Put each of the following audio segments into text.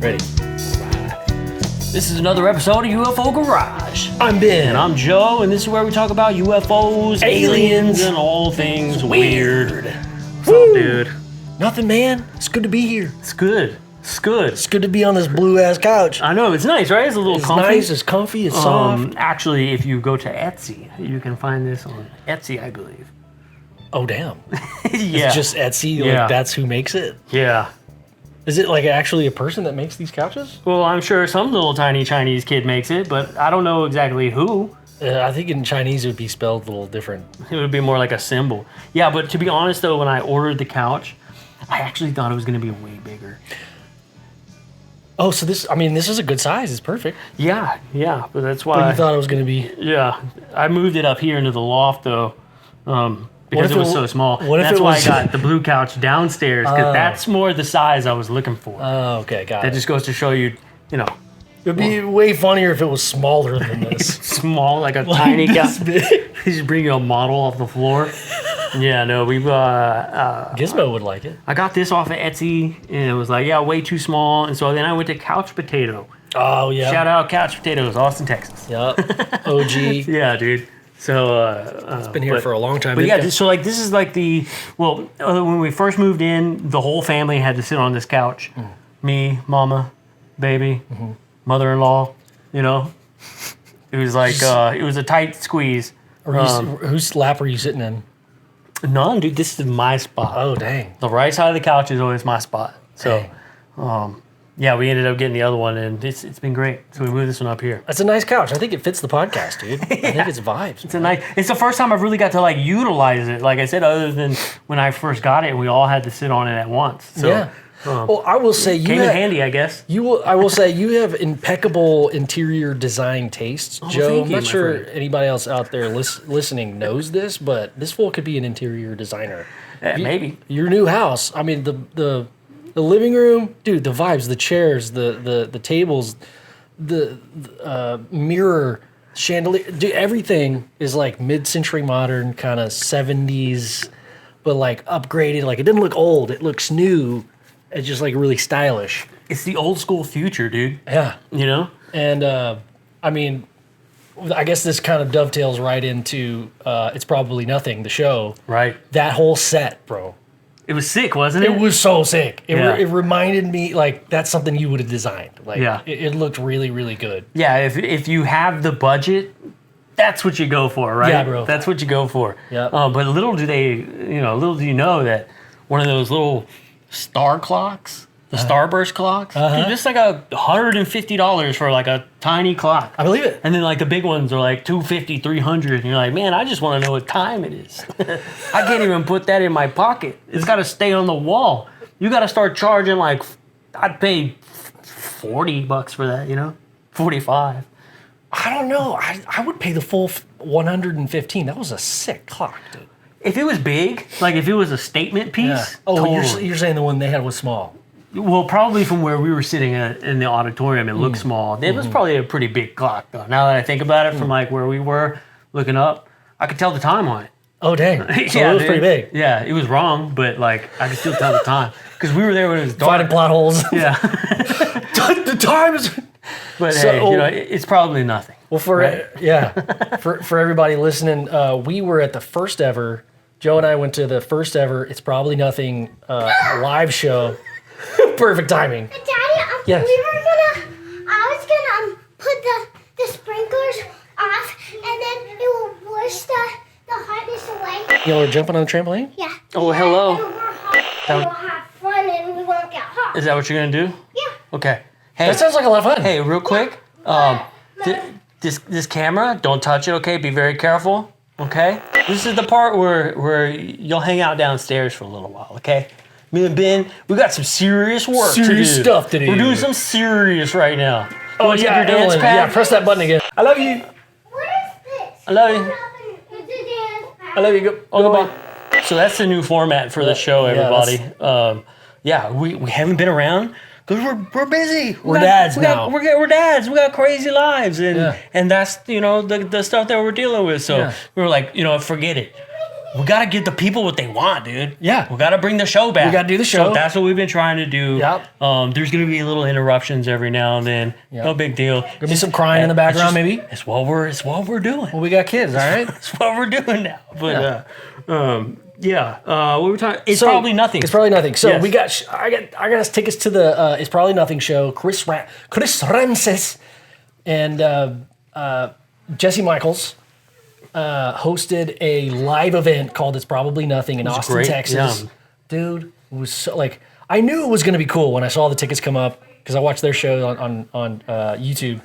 Ready. This is another episode of UFO Garage. I'm Ben. And I'm Joe, and this is where we talk about UFOs, aliens, and all things weird. What's up, dude? Nothing, man. It's good to be here. It's good. It's good. It's good to be on this blue-ass couch. I know, it's nice, right? It's a little comfy. It's nice, it's comfy, it's soft. Actually, if you go to Etsy, you can find this on Etsy, I believe. Oh, damn. Yeah. It's just Etsy, Yeah. like that's who makes it? Yeah. Is it like actually a person that makes these couches? Well, I'm sure some little tiny Chinese kid makes it, but I don't know exactly who. I think in Chinese it would be spelled a little different. It would be more like a symbol. Yeah, but to be honest, though, when I ordered the couch, I actually thought it was going to be way bigger. Oh, so this is a good size. It's perfect. Yeah, but that's why. But you thought it was going to be... Yeah, I moved it up here into the loft, though, because it was so small. That's why I got the blue couch downstairs, because that's more the size I was looking for. Oh, okay, got it. That just goes to show you, you know. It would be way funnier if it was smaller than this. Small, like a tiny couch. They just bring you a model off the floor. Yeah, no, we've... Gizmo would like it. I got this off of Etsy, and it was like, yeah, way too small. And so then I went to Couch Potato. Oh, yeah. Shout out Couch Potatoes, Austin, Texas. Yep. OG. Yeah, dude. So... it's been here for a long time. But yeah, so like this is like the... Well, when we first moved in, the whole family had to sit on this couch. Me, mama, baby, mother-in-law, you know? It was like... it was a tight squeeze. Whose lap are you sitting in? None, dude. This is my spot. Oh, dang. The right side of the couch is always my spot. So, yeah, we ended up getting the other one, and it's been great. So we moved this one up here. That's a nice couch. I think it fits the podcast, dude. I think it's vibes. It's the first time I've really got to like utilize it. Like I said, other than when I first got it, we all had to sit on it at once. So, yeah. Well, I will say came in handy, I guess. I will say you have impeccable interior design tastes, Joe. I'm not sure anybody else out there listening knows this, but this fool could be an interior designer. Maybe your new house. I mean, the living room, dude. The vibes, the chairs, the tables, the mirror, chandelier. Dude, everything is like mid-century modern, kind of 70s, but like upgraded. Like it didn't look old. It looks new. It's just like really stylish. It's the old school future, dude. Yeah. You know? And I mean, I guess this kind of dovetails right into It's Probably Nothing, the show. Right. That whole set, bro. It was sick, wasn't it? It was so sick. It reminded me, like, that's something you would have designed. Like, yeah. It looked really, really good. Yeah, if you have the budget, that's what you go for, right? Yeah, bro. That's what you go for. Yeah. But little do you know that one of those little star clocks, the starburst clocks, dude, it's like $150 for like a tiny clock. I believe it. And then like the big ones are like $250, $300, and you're like, man, I just want to know what time it is. I can't even put that in my pocket. It's got to stay on the wall. You got to start charging like, I'd pay $40 for that, you know, 45. I don't know. I would pay the full 115. That was a sick clock, dude. If it was big, like if it was a statement piece, yeah. Oh, totally. you're saying the one they had was small. Well, probably from where we were sitting in the auditorium, it looked small. It was probably a pretty big clock, though. Now that I think about it, from like where we were looking up, I could tell the time on it. Oh, dang. So it was pretty big. Yeah, it was wrong, but like I could still tell the time. Because we were there when it was dark. Finding plot holes. Yeah. The time is... But hey, you know, it's probably nothing. Well, for everybody listening, we were at the first ever... Joe and I went to the first ever It's Probably Nothing live show. Perfect timing. Daddy, yes. I was gonna put the sprinklers off, and then it will wash the hotness away. Y'all are jumping on the trampoline? Yeah. Oh, hello. We'll have fun and we won't get hot. Is that what you're going to do? Yeah. Okay. Hey, that sounds like a lot of fun. Hey, real quick. This camera, don't touch it, okay? Be very careful, okay? This is the part where you'll hang out downstairs for a little while, okay? Me and Ben, we got some serious work to do. Serious stuff to do. We're doing some serious right now. Oh, yeah, your dance Ellen, pad? yeah, press that button again. I love you. What is this? I love you. It's a dance pad. I love you. Go on. So that's the new format for the show, everybody. We haven't been around because we're busy. We're dads now. We're dads. We got crazy lives, and that's the stuff that we're dealing with. So we were like, forget it. we got to give the people what they want, dude. Yeah. We got to bring the show back. We got to do the show. So that's what we've been trying to do. Yep. There's going to be little interruptions every now and then. Yep. No big deal. Gonna be some crying in the background, maybe. It's what we're doing. Well, we got kids, all right? It's what we're doing now. But what we're talking. It's So, probably nothing. It's probably nothing. So Yes. we got. I got us tickets to the It's Probably Nothing show. Chris Ramsay and Jesse Michaels hosted a live event called It's Probably Nothing in Austin, great, Texas. yeah. Dude, it was so, like, I knew it was going to be cool when I saw the tickets come up because I watched their show on YouTube,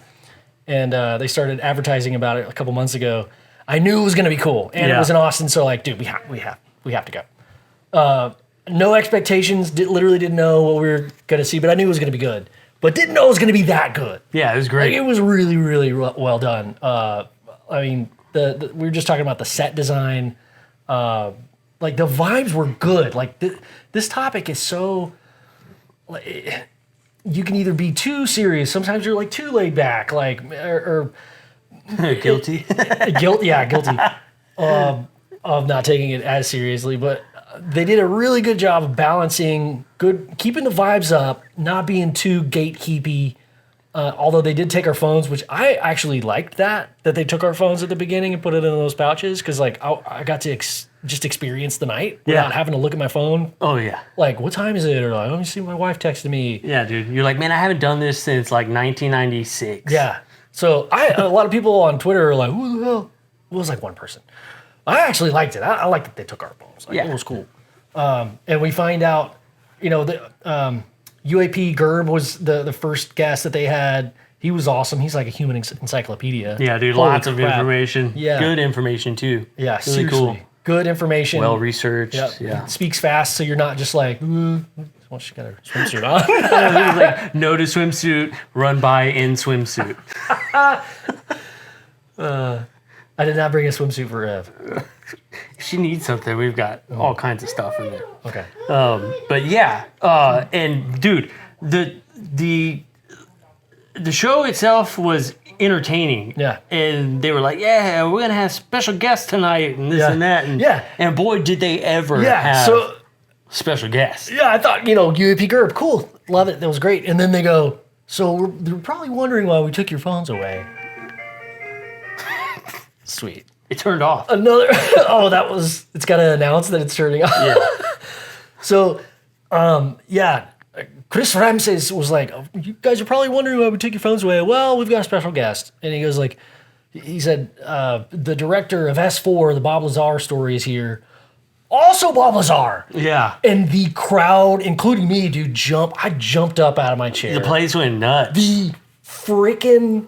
and they started advertising about it a couple months ago. I knew it was going to be cool, and it was in Austin. So like, dude, we have to go. No expectations. Literally didn't know what we were going to see, but I knew it was going to be good. But didn't know it was going to be that good. Yeah, it was great. Like, it was really, really well done. I mean, we were just talking about the set design. Like, the vibes were good. Like, this topic is so... Like, you can either be too serious. Sometimes you're, like, too laid back. Like, or Guilty. guilty of not taking it as seriously. But they did a really good job of balancing, keeping the vibes up, not being too gatekeepy. Although they did take our phones, which I actually liked that they took our phones at the beginning and put it in those pouches, because like I got to just experience the night without having to look at my phone. Oh yeah. Like, what time is it? Or like, let me see, my wife texted me. Yeah, dude. You're like, man, I haven't done this since like 1996. Yeah. So a lot of people on Twitter are like, who the hell? It was like one person. I actually liked it. I liked that they took our phones. Like, it was cool. And we find out, the UAP Gerb was the first guest that they had. He was awesome. He's like a human encyclopedia. Yeah, dude. Holy Lots of crap. information. Yeah. Good information too. Yeah, Really seriously. cool. Good information. Well researched. Yep. Yeah. Speaks fast, so you're not just like, well, she got her swimsuit on. It was like, no to swimsuit, run by in swimsuit. I did not bring a swimsuit for Ev. If she needs something, we've got all kinds of stuff in there. Okay. But yeah, and dude, the show itself was entertaining. Yeah. And they were like, yeah, we're gonna have special guests tonight and this Yeah. and that. And, Yeah. And boy, did they ever Yeah. have So special guests. yeah, I thought, UAP Gerb, cool, love it, that was great. And then they go, so they're probably wondering why we took your phones away. Sweet. It turned off. Another. It's got to announce that it's turning off. Yeah. So, Chris Ramsay was like, oh, you guys are probably wondering why we took your phones away. Well, we've got a special guest. And he goes like, he said, the director of S4, the Bob Lazar Story, is here. Also Bob Lazar. Yeah. And the crowd, including me, dude, I jumped up out of my chair. The place went nuts. The freaking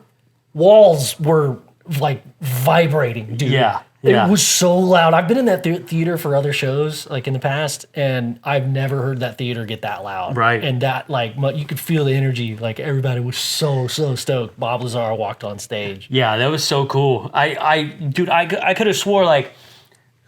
walls were like vibrating, dude. Yeah. It was so loud. I've been in that theater for other shows, like in the past, and I've never heard that theater get that loud. Right. And that, like, you could feel the energy. Like, everybody was so stoked. Bob Lazar walked on stage. Yeah, that was so cool. I could have swore like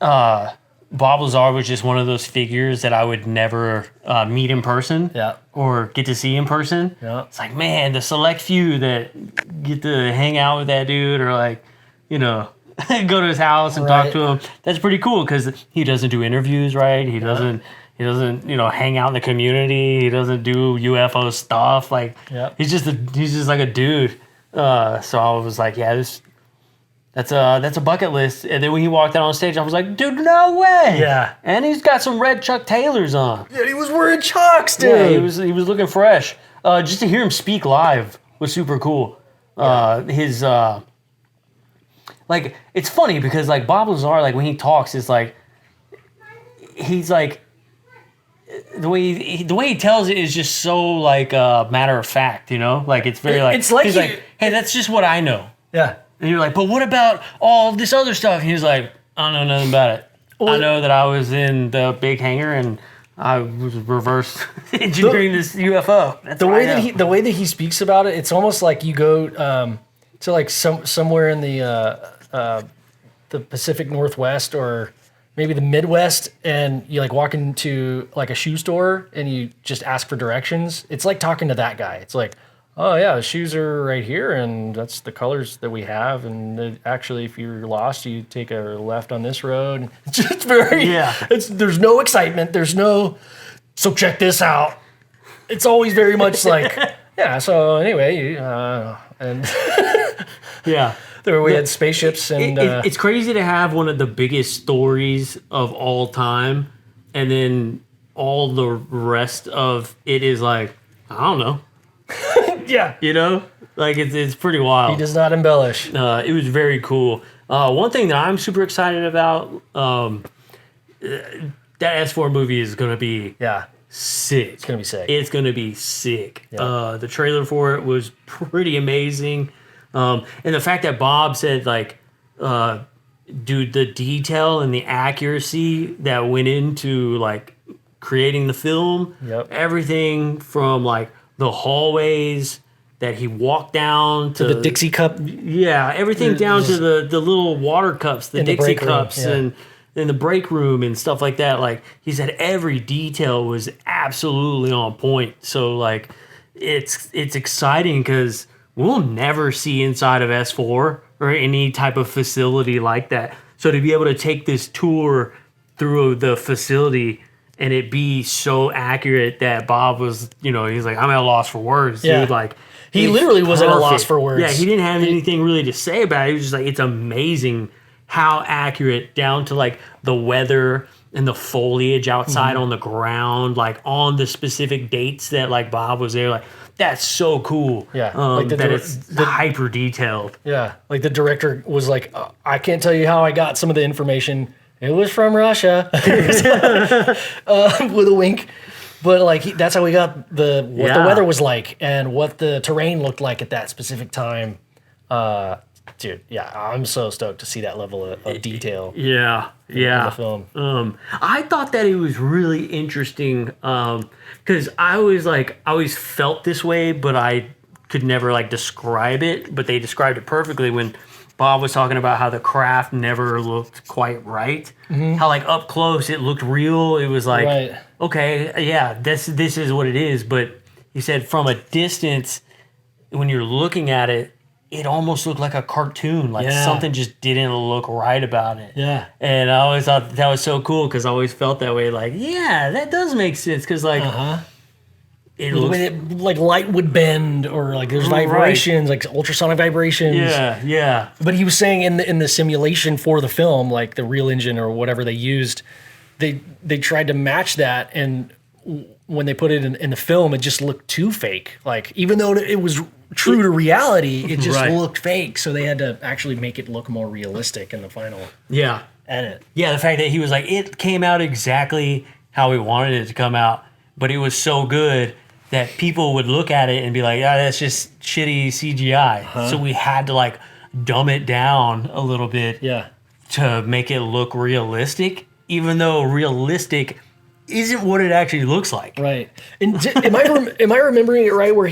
Bob Lazar was just one of those figures that I would never meet in person. Yeah. Or get to see in person. Yeah. It's like, man, the select few that get to hang out with that dude, or like, go to his house and talk to him. That's pretty cool, because he doesn't do interviews, right? He doesn't hang out in the community. He doesn't do UFO stuff. Like, he's just like a dude. So I was like, yeah, that's a bucket list. And then when he walked out on stage, I was like, dude, no way. Yeah. And he's got some red Chuck Taylors on. Yeah, he was wearing Chucks, dude. Yeah, he was looking fresh. Just to hear him speak live was super cool. His like, it's funny because like Bob Lazar, like when he talks, it's like he's like the way he tells it is just so like matter of fact, like it's very like it's like he's like, hey, that's just what I know. Yeah. And you're like, but what about all this other stuff? And he's like, I don't know nothing about it. I know that I was in the big hangar and I was reverse engineering this UFO. That's the way that he speaks about it, it's almost like you go to like somewhere in the Pacific Northwest or maybe the Midwest, and you like walk into like a shoe store and you just ask for directions. It's like talking to that guy. It's like, oh yeah, the shoes are right here, and that's the colors that we have. And actually, if you're lost, you take a left on this road. It's just very, there's no excitement. There's no, so check this out. It's always very much like, yeah. So anyway, and Yeah. there we had spaceships, and it's crazy to have one of the biggest stories of all time, and then all the rest of it is like, I don't know. yeah, You know? Like, it's pretty wild. he does not embellish. It was very cool. One thing that I'm super excited about, that S4 movie is going to be Yeah, sick. it's gonna be sick. It's going to be sick. Yeah. The trailer for it was pretty amazing. And the fact that Bob said, like, dude, the detail and the accuracy that went into, like, creating the film, Yep. everything from, like, the hallways that he walked down to the Dixie cup. yeah, everything down to the little water cups, the In the Dixie break room, cups, yeah. and in the break room and stuff like that. Like, he said every detail was absolutely on point. So, like, it's exciting because we'll never see inside of S4 or any type of facility like that. So to be able to take this tour through the facility and it be so accurate that Bob was, he's like, I'm at a loss for words, Yeah. dude. Like, He it's literally was at a loss perfect. for words. Yeah, he didn't have anything really to say about it. He was just like, it's amazing how accurate, down to like the weather and the foliage outside on the ground, like on the specific dates that like Bob was there. Like, that's so cool. Yeah, like that it's hyper detailed. Yeah, like the director was like, I can't tell you how I got some of the information. It was from Russia, with a wink. But like that's how we got what the weather was like and what the terrain looked like at that specific time. Dude, yeah, I'm so stoked to see that level of detail Yeah, in yeah. the film. I thought that it was really interesting because I always felt this way, but I could never like describe it. But they described it perfectly when Bob was talking about how the craft never looked quite right. How like up close it looked real. It was like, Right. okay, yeah, this is what it is. But he said from a distance, when you're looking at it, it almost looked like a cartoon. Like something just didn't look right about it. Yeah. And I always thought that was so cool because I always felt that way. Like, yeah, that does make sense because like it The looks. way that like light would bend or like there's vibrations, like ultrasonic vibrations. Yeah. But he was saying in the simulation for the film, like the real engine or whatever they used, they tried to match that, and when they put it in the film, it just looked too fake. Like even though it was true to reality, it just looked fake. So they had to actually make it look more realistic in the final Yeah. edit. Yeah, the fact that he was like, it came out exactly how we wanted it to come out, but it was so good that people would look at it and be like, that's just shitty CGI. So we had to like dumb it down a little bit to make it look realistic, even though realistic isn't what it actually looks like. Right. And am I remembering it right where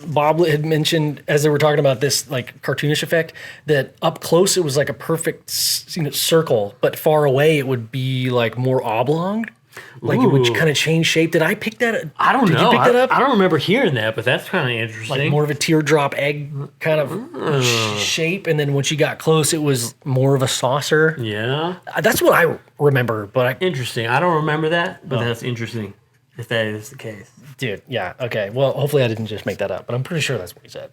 Bob had mentioned as they were talking about this like cartoonish effect that up close it was like a perfect circle, but far away it would be like more oblong? Like it would kind of change shape. Did I pick that up? I don't know. Did you pick that up? I don't remember hearing that, but that's kind of interesting. Like more of a teardrop egg kind of shape, and then once you got close, it was more of a saucer. Yeah. That's what I remember. But Interesting. I don't remember that, but that's interesting if that is the case. dude, yeah, okay. Well, hopefully I didn't just make that up, but I'm pretty sure that's what he said.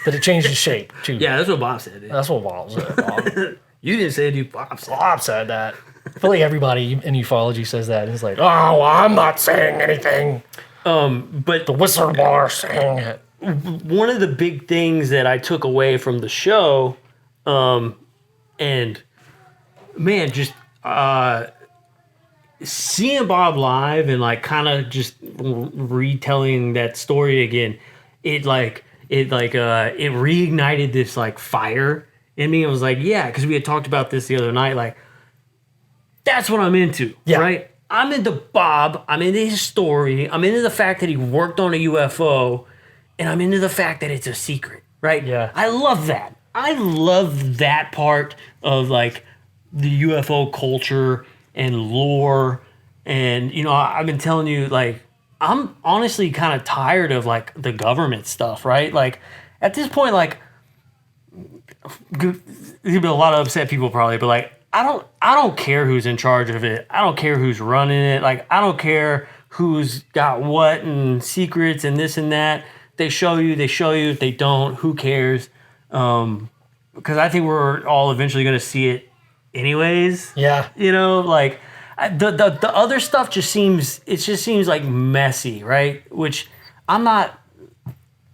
That it changed its shape too. Yeah, that's what Bob said. Dude. That's what Bob said. You didn't say it, dude. Bob said. Bob said that. I feel like everybody in ufology says that. It's like, oh, I'm not saying anything. But The whistleblower saying it. one of the big things that I took away from the show, and man, just seeing Bob live and like kind of just retelling that story again, it reignited this like fire in me. It was like, yeah, because we had talked about this the other night, like. That's what I'm into, right? I'm into Bob. I'm into his story. I'm into the fact that he worked on a UFO, and I'm into the fact that it's a secret, right? Yeah. I love that. I love that part of like the UFO culture and lore. And, I've been telling you, like, I'm honestly kind of tired of like the government stuff, right? Like at this point, like there'll be a lot of upset people probably, but like I don't care who's in charge of it. I don't care who's running it. Like I don't care who's got what and secrets and this and that. They show you. If they don't, who cares? Because I think we're all eventually going to see it anyways. Yeah. You know, like the other stuff just seems like messy, right? Which I'm not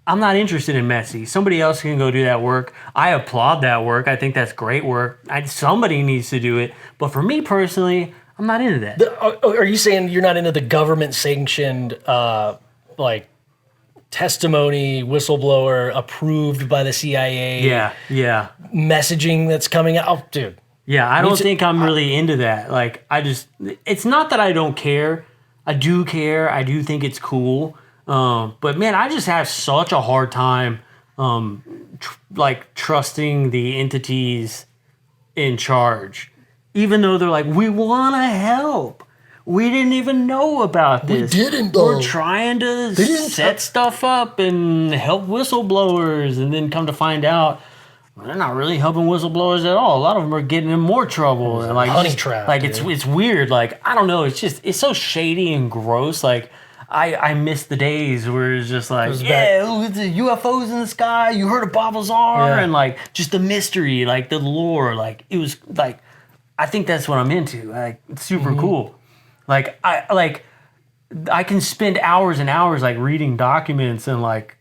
interested in messy. Somebody else can go do that work. I applaud that work. I think that's great work. Somebody needs to do it. But for me personally, I'm not into that. Are you saying you're not into the government sanctioned like testimony, whistleblower approved by the CIA? Yeah. Messaging that's coming out, oh, dude. Yeah, I don't think I'm really into that. Like, it's not that I don't care. I do care. I do think it's cool. But man, I just have such a hard time, trusting the entities in charge, even though they're like, we want to help. We didn't even know about this. We didn't, though. We're trying to set stuff up and help whistleblowers, and then come to find out, well, they're not really helping whistleblowers at all. A lot of them are getting in more trouble. And like honey trap. Like dude. it's weird. Like I don't know. It's so shady and gross. Like I miss the days where it's just like, it's the UFOs in the sky. You heard of Bob Lazar, and like just the mystery, like the lore. Like it was like, I think that's what I'm into. Like it's super cool. Like I can spend hours and hours like reading documents and like,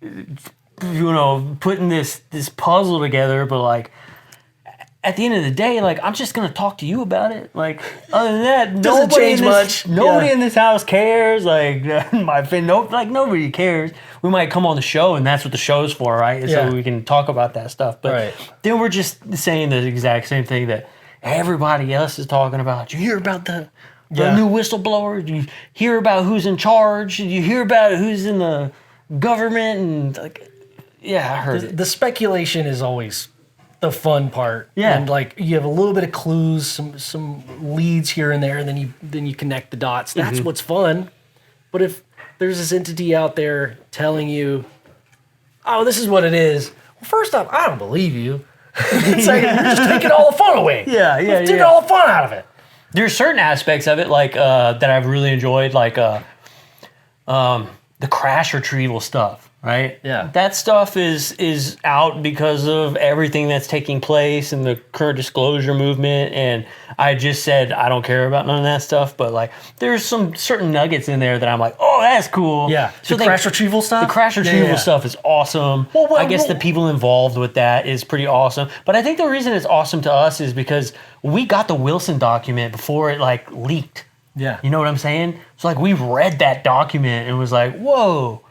you know, putting this puzzle together, but like at the end of the day, like I'm just gonna talk to you about it. Like other than that, doesn't change much. Nobody in this house cares. Like nobody cares. We might come on the show, and that's what the show's for, right? So we can talk about that stuff. But then we're just saying the exact same thing that everybody else is talking about. You hear about the new whistleblower? You hear about who's in charge? You hear about who's in the government? And like, yeah, I heard it. The speculation is always the fun part. Yeah. And like you have a little bit of clues, some leads here and there, and then you connect the dots. That's what's fun. But if there's this entity out there telling you, oh, this is what it is, well, first off, I don't believe you. It's like you're just taking all the fun away. Let's take all the fun out of it. There's certain aspects of it like that I've really enjoyed, like the crash retrieval stuff, right? Yeah. That stuff is out because of everything that's taking place and the current disclosure movement. And I just said I don't care about none of that stuff, but like there's some certain nuggets in there that I'm like, oh, that's cool. Yeah. So the crash retrieval stuff? The crash retrieval stuff is awesome. I guess the people involved with that is pretty awesome. But I think the reason it's awesome to us is because we got the Wilson document before it like leaked. Yeah. You know what I'm saying? So like we read that document and was like, whoa,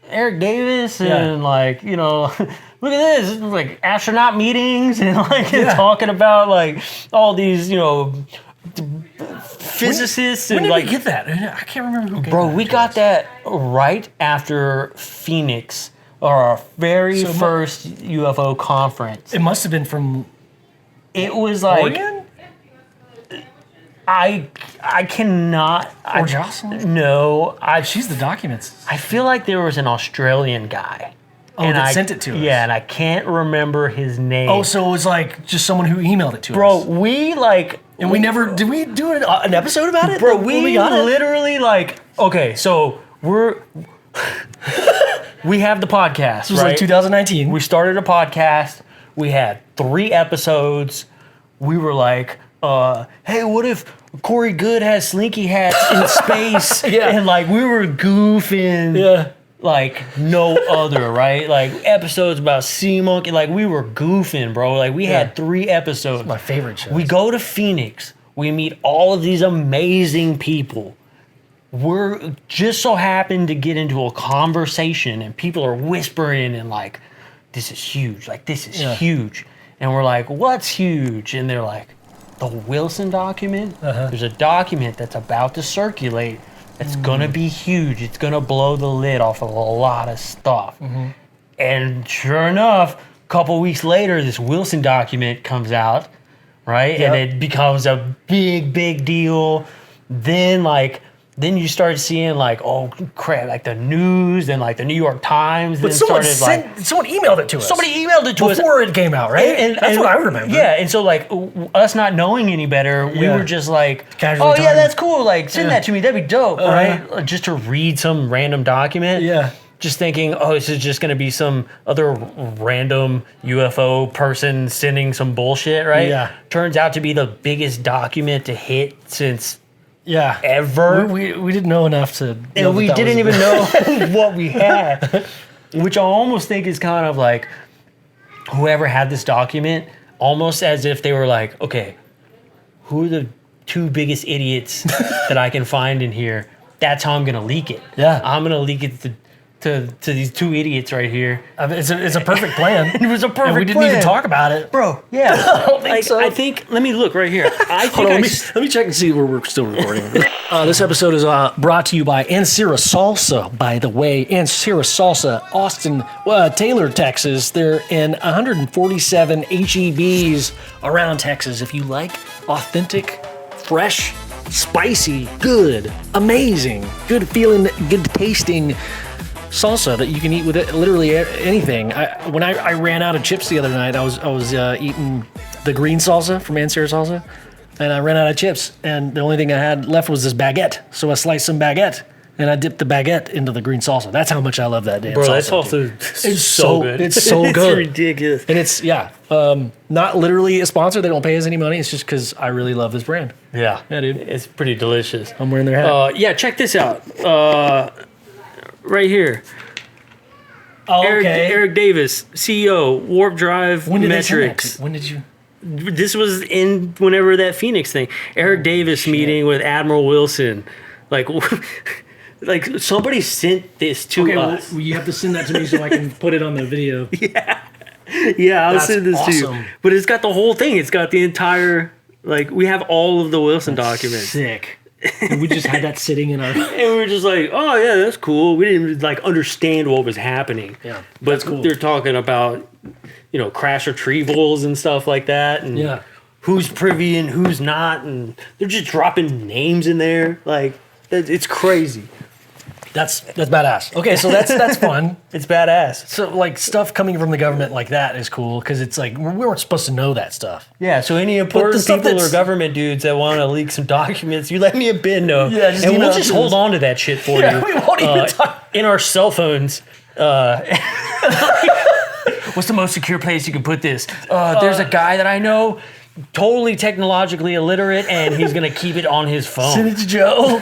Eric Davis and like, you know, look at this. It's like astronaut meetings and like talking about like all these, you know, physicists. When and did like, we get that? I can't remember who gave bro, that we to got us. that right after Phoenix, or our very first UFO conference. It must have been from It was like Oregon? I cannot. Or Jocelyn? No, She's the documents. I feel like there was an Australian guy. Oh, that sent it to us. Yeah, and I can't remember his name. Oh, so it was like just someone who emailed it to bro, us. we like. And we never, did we do an episode about it? Bro, When we got it? literally like, okay, so we have the podcast, This was right? like 2019. We started a podcast. We had 3 episodes. We were like, hey, what if Corey Good has slinky hats in space? And like we were goofing like no other, right? Like episodes about sea monkey. Like we were goofing, bro. Like we had 3 episodes. My favorite show. We go to Phoenix. We meet all of these amazing people. We're just so happened to get into a conversation and people are whispering and like, this is huge. Like, this is huge. And we're like, what's huge? And they're like, the Wilson document? There's a document that's about to circulate that's going to be huge. It's going to blow the lid off of a lot of stuff. And sure enough, a couple weeks later, this Wilson document comes out, right? And it becomes a big, big deal. Then, like, then you started seeing like, oh crap, like the news and like the New York Times. But then someone started someone emailed it to us. somebody emailed it to us before it came out, right? And That's what I remember. Yeah, and so like us not knowing any better, we Yeah. were just like, Casually oh yeah, talking. that's cool. Like send Yeah. that to me, that'd be dope, right? Like, just to read some random document. Yeah. Just thinking, oh, this is just gonna be some other random UFO person sending some bullshit, right? Yeah. Turns out to be the biggest document to hit since Yeah. ever. We didn't know enough to. know And we that didn't was- even know what we had, which I almost think is kind of like whoever had this document, almost as if they were like, okay, who are the two biggest idiots that I can find in here? That's how I'm gonna leak it. Yeah. I'm gonna leak it to these two idiots right here. I mean, it's a perfect plan. It was a perfect And we didn't plan. even talk about it. Bro, yeah. I don't think so. I think, let me look right here. I Hold think on, let me check and see where we're still recording. This episode is brought to you by Ancira Salsa, by the way. Ancira Salsa, Austin, Taylor, Texas. They're in 147 HEBs around Texas. If you like authentic, fresh, spicy, good, amazing, good feeling, good tasting salsa that you can eat with it, literally anything. When I ran out of chips the other night, I was eating the green salsa from Ancira Salsa, and I ran out of chips, and the only thing I had left was this baguette. So I sliced some baguette, and I dipped the baguette into the green salsa. That's how much I love that damn Bro, salsa. that salsa dude. is so good. It's so good. It's ridiculous. And it's not literally a sponsor. They don't pay us any money. It's just because I really love this brand. Yeah. Yeah, dude. It's pretty delicious. I'm wearing their hat. Yeah, check this out. Right here. Eric Davis, CEO, Warp Drive When did they send that Metrics. to- When did you? This was in whenever that Phoenix thing. Eric Davis meeting with Admiral Wilson. Like, like somebody sent this to us. you have to send that to me so I can put it on the video. Yeah, I'll That's send this to awesome. you. But it's got the whole thing. It's got the entire, like, we have all of the Wilson documents. Sick. And we just had that sitting in our. And we were just like, oh yeah, that's cool. We didn't even like understand what was happening. Yeah, but that's cool. they're talking about, crash retrievals and stuff like that, and Yeah. who's privy and who's not, and they're just dropping names in there. Like, it's crazy. That's badass. Okay, so that's fun. It's badass. So like stuff coming from the government like that is cool because it's like we weren't supposed to know that stuff. Yeah, so any important stuff people or that's- government dudes that want to leak some documents, you let me a bit know. Yeah, just and we'll email just it to hold us. on to that shit for Yeah, you. we won't even talk. In our cell phones. What's the most secure place you can put this? There's a guy that I know, totally technologically illiterate, and he's gonna keep it on his phone. Send it to Joe.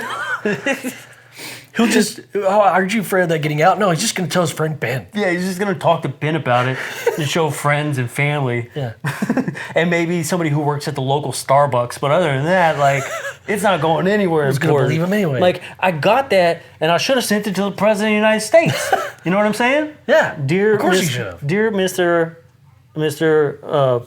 He'll just. Oh, aren't you afraid of that getting out? No, he's just gonna tell his friend Ben. Yeah, he's just gonna talk to Ben about it and show friends and family. Yeah. And maybe somebody who works at the local Starbucks. But other than that, like, it's not going anywhere. Who's gonna important. believe him anyway? Like, I got that, and I should have sent it to the President of the United States. You know what I'm saying? Yeah. Dear, of course you Mis- should have. Dear Mr.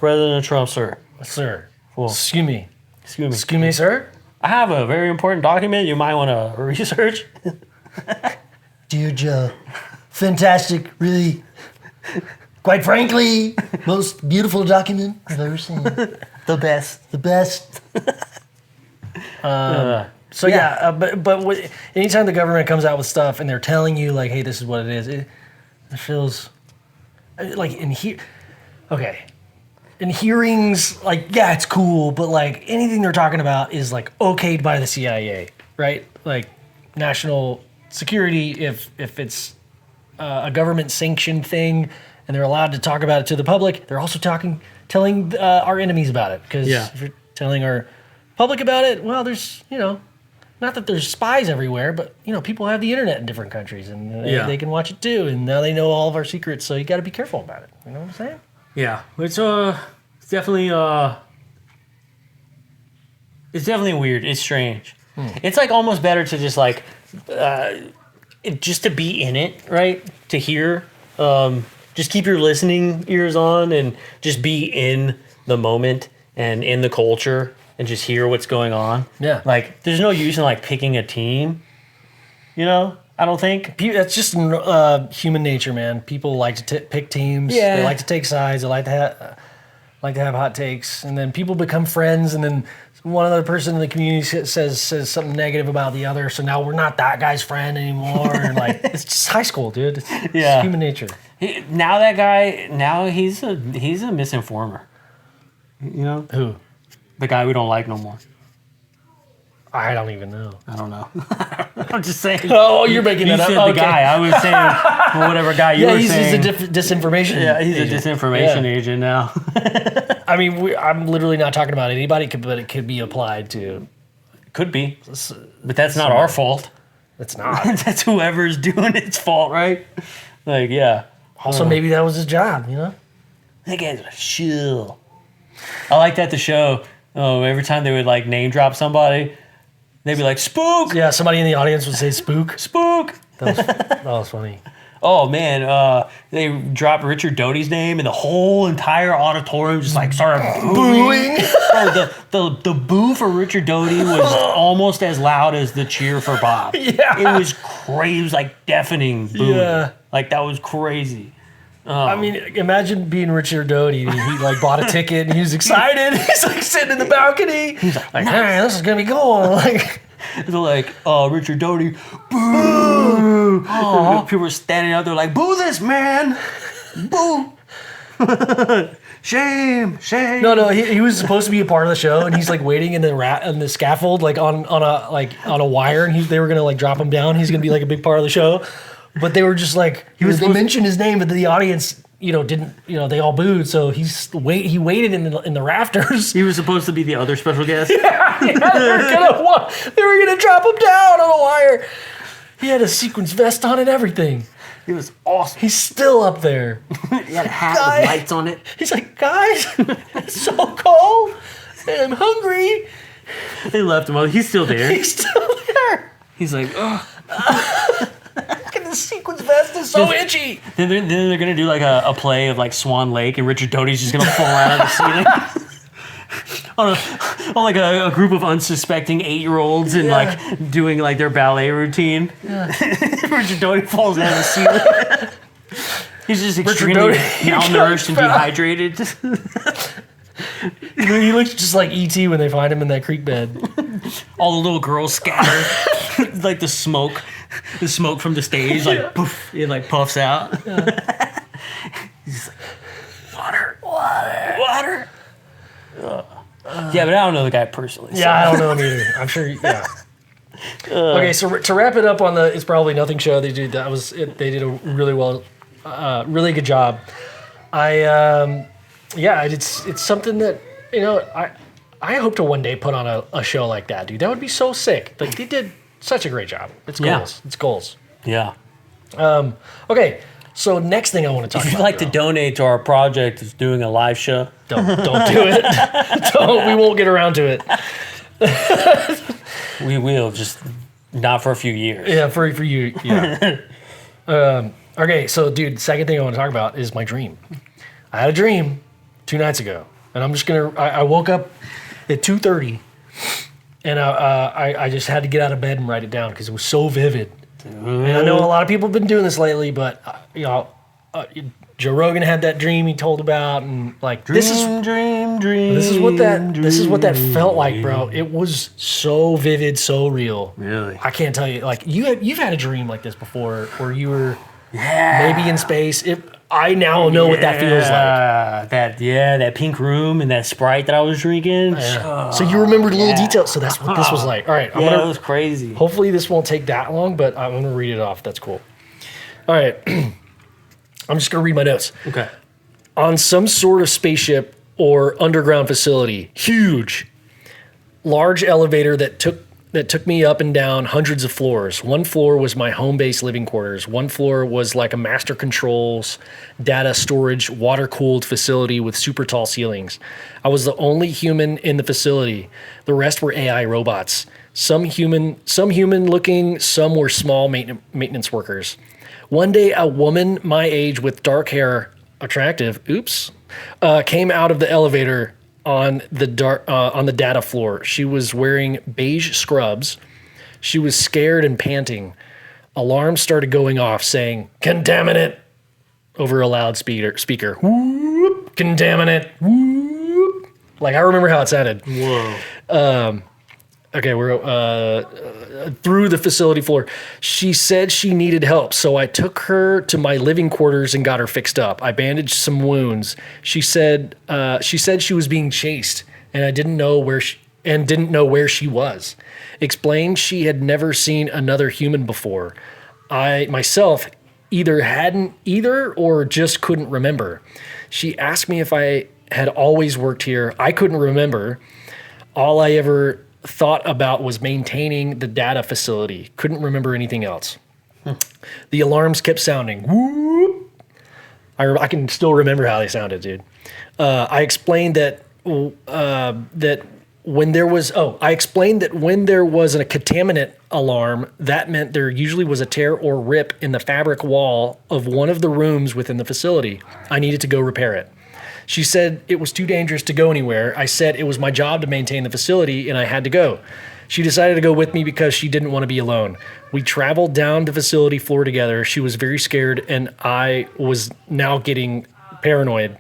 President Trump, sir. Sir. Well, Excuse me. excuse me. Excuse me, sir. I have a very important document you might want to research. Dear Joe, fantastic, really, quite frankly, most beautiful document I've ever seen. The best. The best. So but anytime the government comes out with stuff and they're telling you like, hey, this is what it is, it feels like in here. Okay, in hearings, like yeah, it's cool, but like anything they're talking about is like okayed by the CIA, right? Like national security, if it's a government sanctioned thing and they're allowed to talk about it to the public, they're also telling our enemies about it because Yeah. if you're telling our public about it, well, there's not that there's spies everywhere, but people have the internet in different countries and they can watch it too, and now they know all of our secrets, so you got to be careful about it. You know what I'm saying? Yeah, it's definitely weird. It's strange. It's like almost better to just like just to be in it, right? To hear, just keep your listening ears on and just be in the moment and in the culture and just hear what's going on. Yeah. Like there's no use in like picking a team. I don't think. That's just human nature, man. People like to pick teams. Yeah. They like to take sides. They like to have hot takes, and then people become friends, and then one other person in the community says something negative about the other, so now we're not that guy's friend anymore. And like, it's just high school, dude. It's human nature. Now that guy, he's a misinformer. You know Who? the guy we don't like no more. I don't even know. I don't know. I'm just saying. Oh, you're making You that said up. the guy. I was saying whatever guy you were He's saying. a disinformation. Yeah, he's agent. a disinformation agent now. I mean, I'm literally not talking about anybody, but it could be applied to. Could be, but that's not our fault. It's not. That's whoever's doing it's fault, right? Like, yeah. Also, maybe that was his job, you know? That guy's a shill. I like that the show. Oh, every time they would like name drop somebody, they'd be like, "Spook, Yeah, somebody in the audience would say spook. spook." That was funny. Oh man, they dropped Richard Doty's name, and the whole entire auditorium just like started booing. Bro, the boo for Richard Doty was almost as loud as the cheer for Bob. Yeah. It was crazy. It was like deafening booing. Yeah. Like that was crazy. I mean, imagine being Richard Doty. He like bought a ticket and he was excited. He's like sitting in the balcony. He's like, "Hey, this is gonna be cool." Like, They're like, Richard Doty, boo! People were standing out there like, boo this man! Boo! Shame! no, he was supposed to be a part of the show, and he's like waiting in the scaffold, like on a wire, and they were gonna like drop him down. He's gonna be like a big part of the show, but they were just like they mentioned his name, but the audience, didn't, they all booed, so he waited in the rafters. He was supposed to be the other special guest. They were gonna drop him down on a wire. He had a sequins vest on and everything. He was awesome. He's still up there. He had a hat with lights on it. He's like, "Guys, it's so cold and I'm hungry." They left him. He's still there. He's still there. He's like, oh. And the sequins vest is so itchy. Then they're gonna do like a play of like Swan Lake, and Richard Doty's just gonna fall out of the ceiling. on like a group of unsuspecting 8-year-olds and like doing like their ballet routine. Yeah. Richard Doty falls out of the ceiling. He's just extremely malnourished and dehydrated. He looks just like E.T. when they find him in that creek bed. All the little girls scatter. Like the smoke from the stage, like poof, it like puffs out. He's like, water. Yeah, but I don't know the guy personally. Yeah, I don't know him either. I'm sure. Yeah. Okay, so to wrap it up on the "It's Probably Nothing" show, they did a really good job. It's something that I hope to one day put on a show like that, dude. That would be so sick. Like, they did such a great job. It's goals. It's goals. Yeah. Okay, so next thing I want to talk about. If you'd like to donate to our project of doing a live show, don't do it. We won't get around to it. we will, just not for a few years. Yeah, for you. Yeah. Okay, so dude, second thing I want to talk about is my dream. I had a dream 2 nights ago, and I'm just gonna. I woke up at 2:30, and I just had to get out of bed and write it down because it was so vivid. And I know a lot of people have been doing this lately, but Joe Rogan had that dream he told about, and like this is what that felt like, bro. It was so vivid, so real. Really, I can't tell you. Like you've had a dream like this before, where you were maybe in space. I now know what that feels like. That pink room and that Sprite that I was drinking. Yeah. So you remembered little details. So that's what this was like. All right, it was crazy. Hopefully this won't take that long, but I'm gonna read it off. That's cool. All right, I'm just gonna read my notes. Okay. On some sort of spaceship or underground facility, huge, large elevator that took me up and down hundreds of floors. One floor was my home-based living quarters. One floor was like a master controls, data storage, water-cooled facility with super tall ceilings. I was the only human in the facility. The rest were AI robots. Some human-looking, some were small maintenance workers. One day, a woman my age with dark hair, attractive, came out of the elevator on the data floor. She was wearing beige scrubs. She was scared and panting. Alarms started going off saying, "Contaminant," over a loudspeaker. Whoop, contaminant. Whoop. Like, I remember how it sounded. Whoa. Okay, we're through the facility floor. She said she needed help, so I took her to my living quarters and got her fixed up. I bandaged some wounds. She said she was being chased, and I didn't know where she was. Explained she had never seen another human before. I myself either or just couldn't remember. She asked me if I had always worked here. I couldn't remember. All I ever thought about was maintaining the data facility. Couldn't remember anything else. The alarms kept sounding. Whoop. I can still remember how they sounded, dude. I explained that when there was a contaminant alarm, that meant there usually was a tear or rip in the fabric wall of one of the rooms within the facility. I needed to go repair it. She said it was too dangerous to go anywhere. I said it was my job to maintain the facility and I had to go. She decided to go with me because she didn't want to be alone. We traveled down the facility floor together. She was very scared and I was now getting paranoid.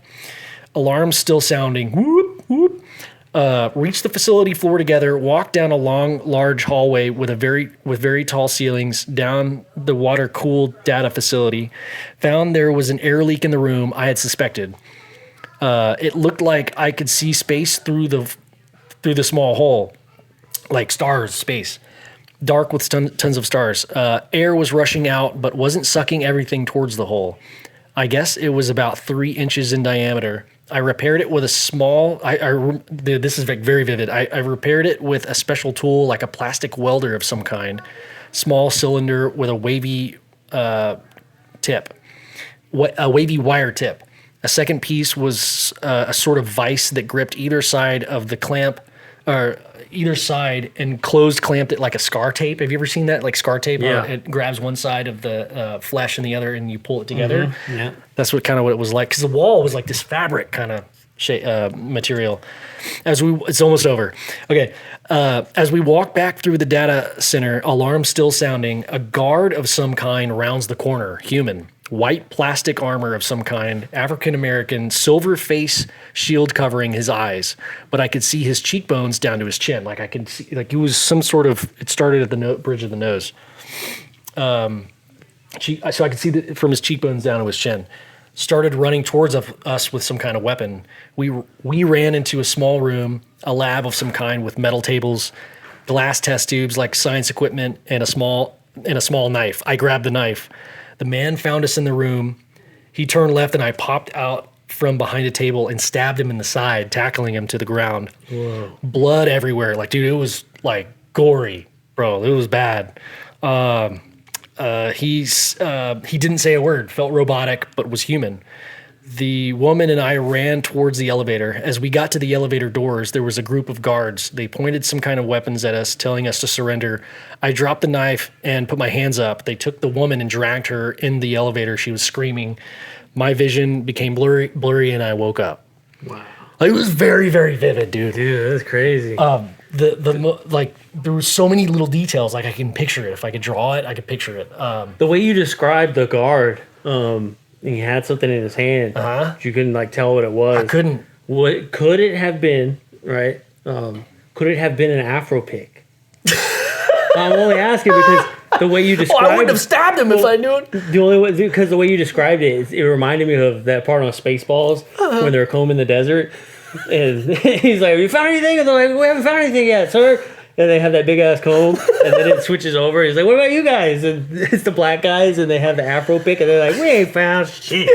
Alarms still sounding. Whoop, whoop. Reached the facility floor together, walked down a long, large hallway with very tall ceilings down the water-cooled data facility. Found there was an air leak in the room I had suspected. It looked like I could see space through the small hole, like stars, space. Dark with tons of stars. Air was rushing out, but wasn't sucking everything towards the hole. I guess it was about 3 inches in diameter. I repaired it with a small. This is very vivid. I repaired it with a special tool, like a plastic welder of some kind. Small cylinder with a wavy tip, a wavy wire tip. A second piece was a sort of vise that gripped either side of the clamp, or either side, and clamped it like a scar tape. Have you ever seen that? Like scar tape? Yeah. It grabs one side of the flesh and the other, and you pull it together. Mm-hmm. Yeah. That's what it was like. Because the wall was like this fabric kind of material. It's almost over. Okay. As we walk back through the data center, alarm still sounding, a guard of some kind rounds the corner, human. White plastic armor of some kind, African-American, silver face shield covering his eyes. But I could see his cheekbones down to his chin. Like I could see, like it was some sort of, it started at the bridge of the nose. So I could see from his cheekbones down to his chin. Started running towards us with some kind of weapon. We ran into a small room, a lab of some kind with metal tables, glass test tubes like science equipment, and a small knife. I grabbed the knife. The man found us in the room. He turned left and I popped out from behind a table and stabbed him in the side, tackling him to the ground. Whoa. Blood everywhere. Like, dude, it was like gory, bro. It was bad. He didn't say a word, felt robotic, but was human. The woman and I ran towards the elevator. As we got to the elevator doors, there was a group of guards. They pointed some kind of weapons at us, telling us to surrender. I dropped the knife and put my hands up. They took the woman and dragged her in the elevator. She was screaming. My vision became blurry, and I woke up. Wow. It was very, very vivid, dude. Dude, that's crazy. There were so many little details. Like I can picture it. If I could draw it, I could picture it. The way you described the guard, he had something in his hand. You couldn't like tell what it was. I couldn't. What could it have been? Right? Could it have been an Afro pick? I'm only asking because the way you described. I wouldn't have stabbed him if I knew it. The only way, because the way you described it, it reminded me of that part on Spaceballs when they're combing the desert, and he's like, "Have you found anything?" And they're like, "We haven't found anything yet, sir." And they have that big ass comb, and then it switches over. He's like, "What about you guys?" And it's the black guys, and they have the Afro pick, and they're like, "We ain't found shit."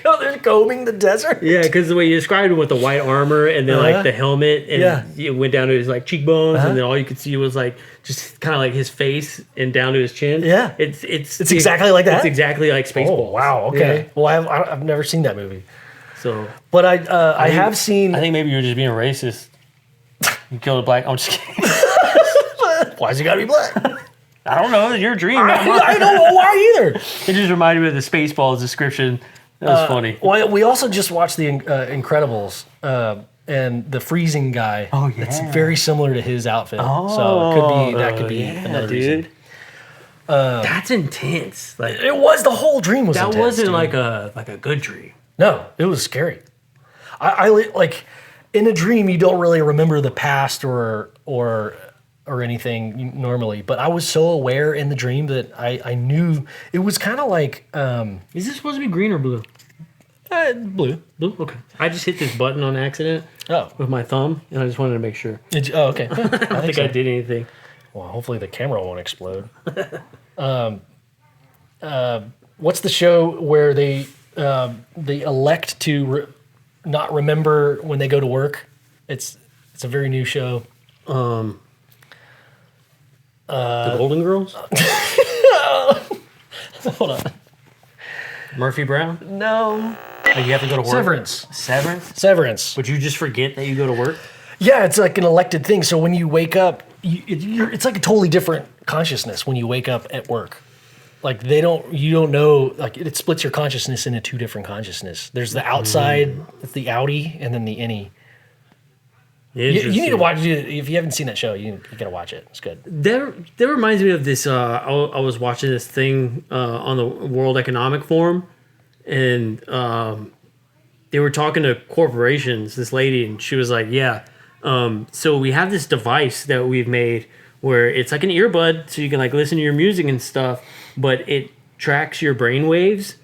They're combing the desert. Yeah, because the way you described it with the white armar and then like the helmet, and it went down to his like cheekbones, and then all you could see was like just kind of like his face and down to his chin. Yeah, it's exactly like that. It's exactly like Spaceballs. Oh, wow. Okay. Yeah. Well, I've never seen that movie. So, but I have seen. I think maybe you were just being racist. You killed a black. I'm just kidding. Why's it gotta be black? I don't know. It's your dream. I don't know why either. It just reminded me of the Spaceballs description. That was funny. Well, we also just watched the Incredibles and the freezing guy. Oh yeah, it's very similar to his outfit. So it could be another reason. That's intense. Like it was, the whole dream was. That intense, wasn't dude. like a good dream. No, it was scary. I like in a dream, you don't really remember the past or anything normally. But I was so aware in the dream that I knew it was kind of like Is this supposed to be green or blue? blue. Blue? Okay. I just hit this button on accident Oh, with my thumb, and I just wanted to make sure. oh, okay. I don't think I did anything. Well, hopefully the camera won't explode. What's the show where they elect to not remember when they go to work? It's a very new show. The Golden Girls? Hold on. Murphy Brown? No. Like you have to go to work? Severance. Severance? But you just forget that you go to work? Yeah, it's like an elected thing. So when you wake up, it's like a totally different consciousness when you wake up at work. Like you don't know, like it splits your consciousness into two different consciousness. There's the outside, it's the outie, and then the innie. You need to watch it. If you haven't seen that show, you gotta watch it. It's good. That reminds me of this. I was watching this thing on the World Economic Forum, and they were talking to corporations. This lady, and she was like, "Yeah, so we have this device that we've made where it's like an earbud, so you can like listen to your music and stuff, but it tracks your brain waves,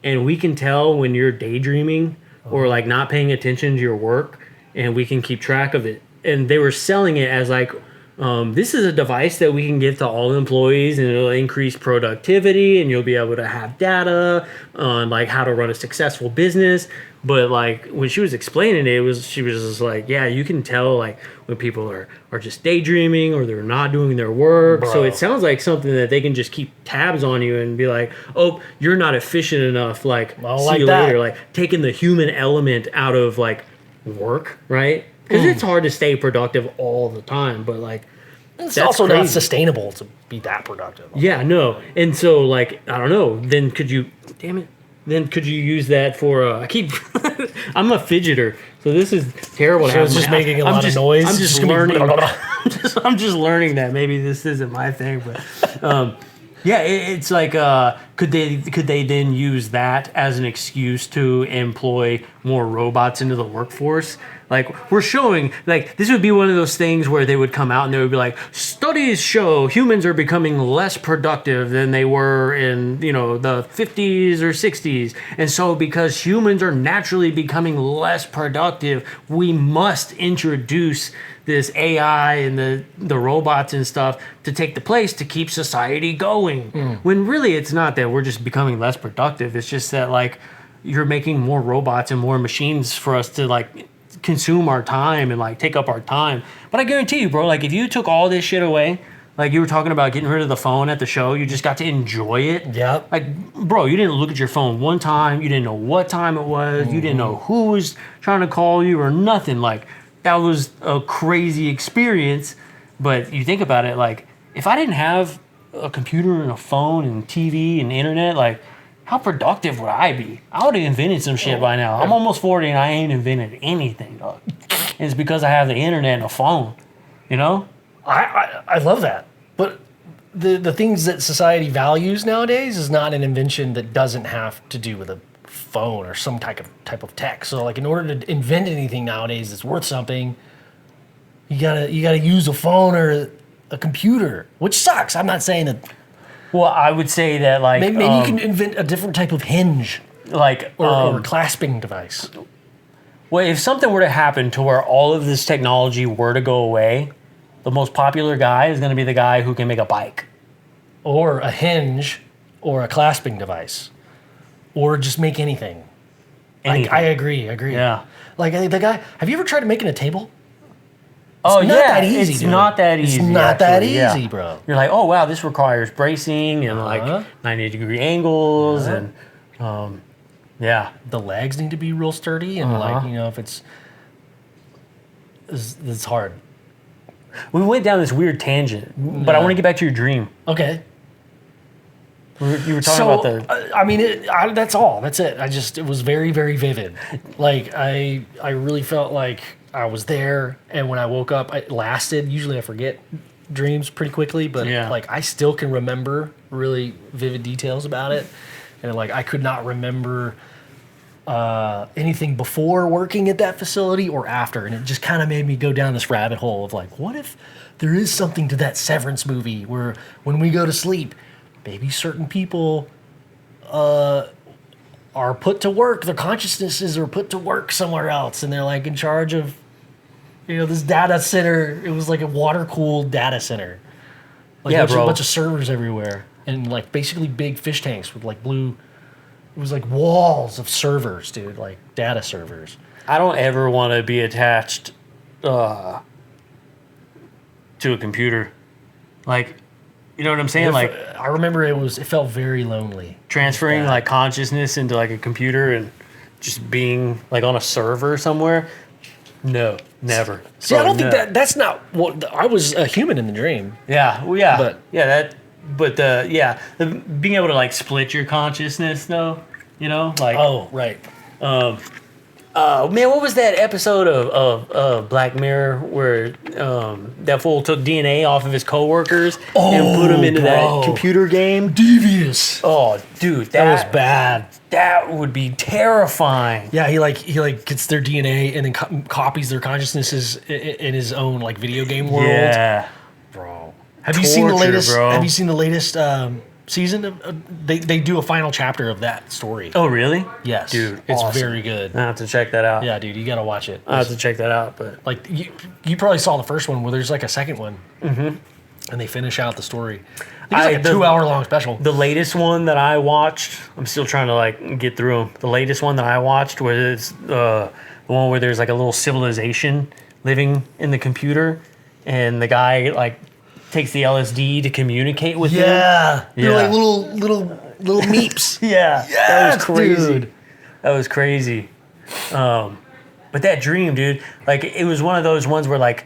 and we can tell when you're daydreaming or like not paying attention to your work." And we can keep track of it. And they were selling it as like, this is a device that we can give to all employees, and it'll increase productivity, and you'll be able to have data on like how to run a successful business. But like when she was explaining it, she was just like, yeah, you can tell like when people are just daydreaming or they're not doing their work. Bro. So it sounds like something that they can just keep tabs on you and be like, oh, you're not efficient enough. Like, see you later. Like taking the human element out of like work, right? Because it's hard to stay productive all the time, but like It's that's also crazy. not sustainable to be that productive. Yeah, no. And so like I don't know, then could you use that for I'm a fidgeter, so this is terrible. So it's just making a lot of noise. I'm just It's gonna be learning. I'm just learning that maybe this isn't my thing, but yeah, it's like could they then use that as an excuse to employ more robots into the workforce? Like we're showing, like this would be one of those things where they would come out and they would be like, studies show humans are becoming less productive than they were in the 50s or 60s, and so because humans are naturally becoming less productive, we must introduce this AI and the robots and stuff to take the place to keep society going. When really it's not that we're just becoming less productive. It's just that like you're making more robots and more machines for us to like consume our time and like take up our time. But I guarantee you, bro, like if you took all this shit away, like you were talking about getting rid of the phone at the show, you just got to enjoy it. Yep. Like, bro, you didn't look at your phone one time. You didn't know what time it was. You didn't know who was trying to call you or nothing. Like, that was a crazy experience. But you think about it, like, if I didn't have a computer and a phone and TV and internet, like, how productive would I be? I would have invented some shit by now. I'm almost 40 and I ain't invented anything, dog. And it's because I have the internet and a phone, you know? I love that. But the things that society values nowadays is not an invention that doesn't have to do with a phone or some type of tech. So like in order to invent anything nowadays that's worth something, you gotta use a phone or a computer, which sucks. I'm not saying that. Well, I would say that like Maybe you can invent a different type of hinge like or a clasping device. well, if something were to happen to where all of this technology were to go away, the most popular guy is going to be the guy who can make a bike. Or a hinge or a clasping device. Or just make anything. Anything. I agree. Yeah. Like the guy, have you ever tried making a table? Oh, not yeah. that easy, It's dude. not that easy. It's not that actually, yeah. easy, bro. You're like, oh, wow, this requires bracing and like 90-degree angles and yeah. The legs need to be real sturdy and like, if it's hard. We went down this weird tangent, but I want to get back to your dream. Okay. You were talking about the... I mean, that's all. That's it. It was very, very vivid. Like, I really felt like I was there, and when I woke up, it lasted. Usually I forget dreams pretty quickly, but like, I still can remember really vivid details about it. And like, I could not remember anything before working at that facility or after, and it just kind of made me go down this rabbit hole of like, what if there is something to that Severance movie where when we go to sleep, maybe certain people are put to work, their consciousnesses are put to work somewhere else, and they're like in charge of, this data center. It was like a water-cooled data center. Like Yeah, a bro. bunch of servers everywhere, and like basically big fish tanks with like blue. It was like walls of servers, dude, like data servers. I don't ever want to be attached to a computer. Like, you know what I'm saying? Like I remember it felt very lonely. transferring bad. like consciousness into like a computer and just being like on a server somewhere. No, never. See, I don't Bro, think no. that's not what I was a human in the dream. Yeah, well, yeah, But- the being able to like split your consciousness though, like Oh, right. oh man, what was that episode of Black Mirror where that fool took DNA off of his coworkers and put them into bro. that computer game? Devious. Oh, dude, That was bad. That would be terrifying. Yeah, he gets their DNA and then copies their consciousnesses in his own like video game world. Yeah. Bro. Have you seen the Torture, latest? bro. Have you seen the latest season of? They do a final chapter of that story. Oh, really? Yes, Dude, it's awesome. very good. I have to check that out. Yeah, dude, you gotta watch it. I have to check that out. But Like you probably saw the first one where there's like a second one, and they finish out the story. I think it's like a 2-hour long special. the latest one that I watched, I'm still trying to like get through them. The latest one that I watched was the one where there's like a little civilization living in the computer, and the guy like takes the LSD to communicate with them. Yeah, they're Yeah. like little meeps. Yeah, that Yes, was crazy. dude. That was crazy. But that dream, dude, like it was one of those ones where like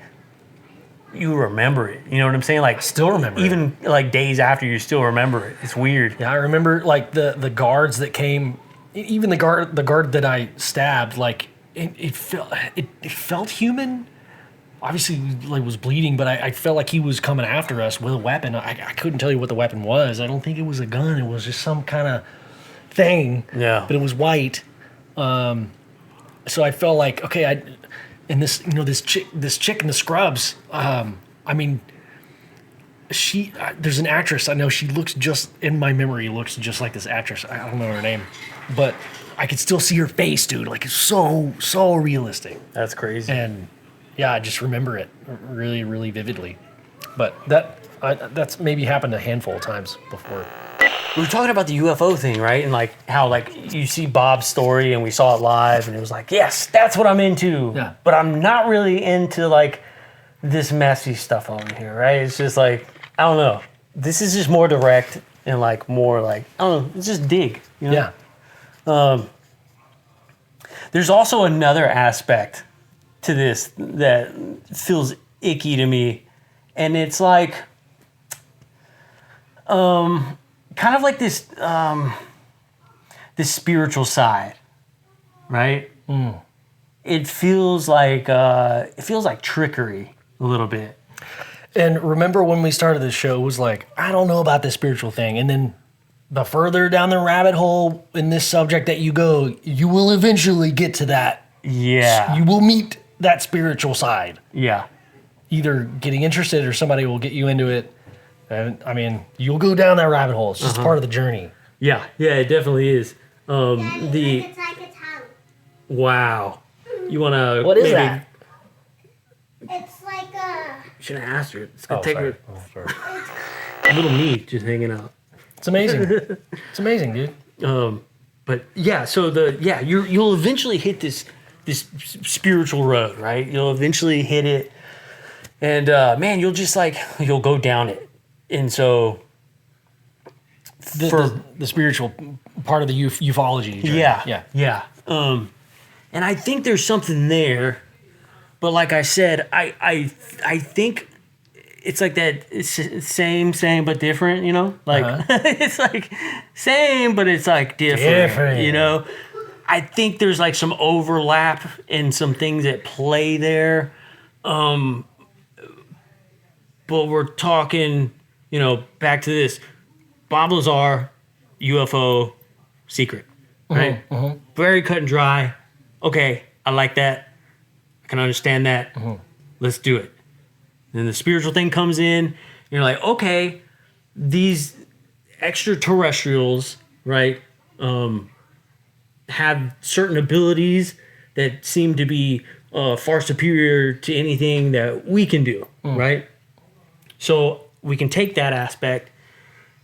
you remember it. You know what I'm saying? Like Still remember it. even like days after, you still remember it. It's weird. Yeah, I remember like the guards that came, even the guard that I stabbed. Like it felt human. Obviously, like was bleeding, but I felt like he was coming after us with a weapon. I couldn't tell you what the weapon was. I don't think it was a gun. It was just some kind of thing. Yeah. But it was white. So I felt like okay, and this this chick in the scrubs. I mean, there's an actress I know. She looks just in my memory looks just like this actress. I don't know her name, but I could still see her face, dude. Like it's so realistic. That's crazy. And yeah, I just remember it really, really vividly. But that's maybe happened a handful of times before. We were talking about the UFO thing, right? And like how like you see Bob's story and we saw it live and it was like, yes, that's what I'm into. Yeah. But I'm not really into like this messy stuff over here, right? It's just like, I don't know. This is just more direct and like more like, I don't know, it's just dig. You know? Yeah. There's also another aspect to this that feels icky to me. And it's like, kind of like this this spiritual side, right? It feels like trickery a little bit. And remember when we started this show, it was like, I don't know about this spiritual thing. And then the further down the rabbit hole in this subject that you go, you will eventually get to that. Yeah. You will meet that spiritual side. Yeah. Either getting interested or somebody will get you into it. And I mean, you'll go down that rabbit hole. It's just part of the journey. Yeah. Yeah, it definitely is. It's like a tongue. Wow. You want to... What is that? It's like a. Should have asked her. It's going Oh, to take sorry. her Oh, sorry. a little meat just hanging out. It's amazing. It's amazing, dude. But yeah, so you'll eventually hit this spiritual road, right? You'll eventually hit it, and man, you'll go down it, and so The spiritual part of the ufology journey. yeah. And I think there's something there, but like I said, I think it's like that same but different, you know? Like it's like same but it's like different, you know? I think there's like some overlap and some things that play there. But we're talking, back to this Bob Lazar UFO secret. right? Very cut and dry. Okay, I like that. I can understand that. Let's do it. Then the spiritual thing comes in. You're like, okay, these extraterrestrials, right, have certain abilities that seem to be far superior to anything that we can do, right? So we can take that aspect,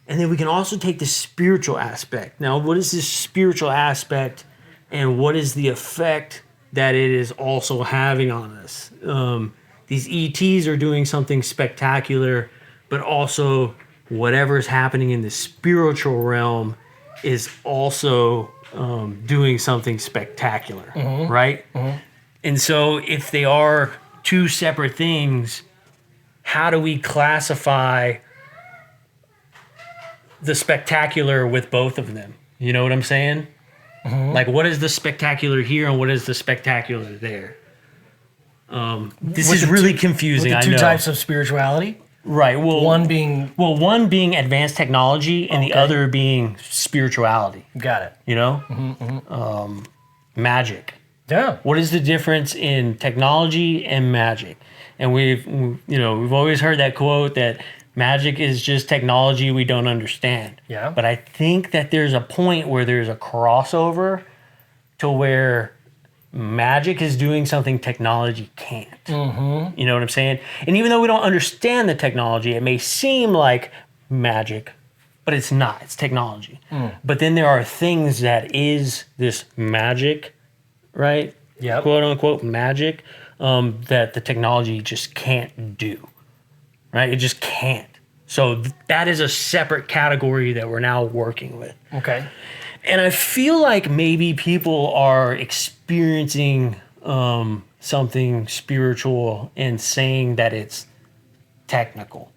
and then we can also take the spiritual aspect. Now, what is this spiritual aspect, and what is the effect that it is also having on us? These ETs are doing something spectacular, but also whatever's happening in the spiritual realm is also doing something spectacular, right? And so if they are two separate things, how do we classify the spectacular with both of them? You know what I'm saying? Like, what is the spectacular here and what is the spectacular there? This is really confusing. With the two types of spirituality, right? Well, one being advanced technology, and the other being spirituality. Got it. You know, magic. Yeah. What is the difference in technology and magic? And we've always heard that quote that magic is just technology we don't understand. Yeah. But I think that there's a point where there's a crossover to where magic is doing something technology can't. You know what I'm saying? And even though we don't understand the technology, it may seem like magic, but it's not. It's technology. But then there are things that is this magic, right? Yep. Quote unquote magic, that the technology just can't do, right? It just can't. So that is a separate category that we're now working with. Okay. And I feel like maybe people are experiencing something spiritual and saying that it's technical.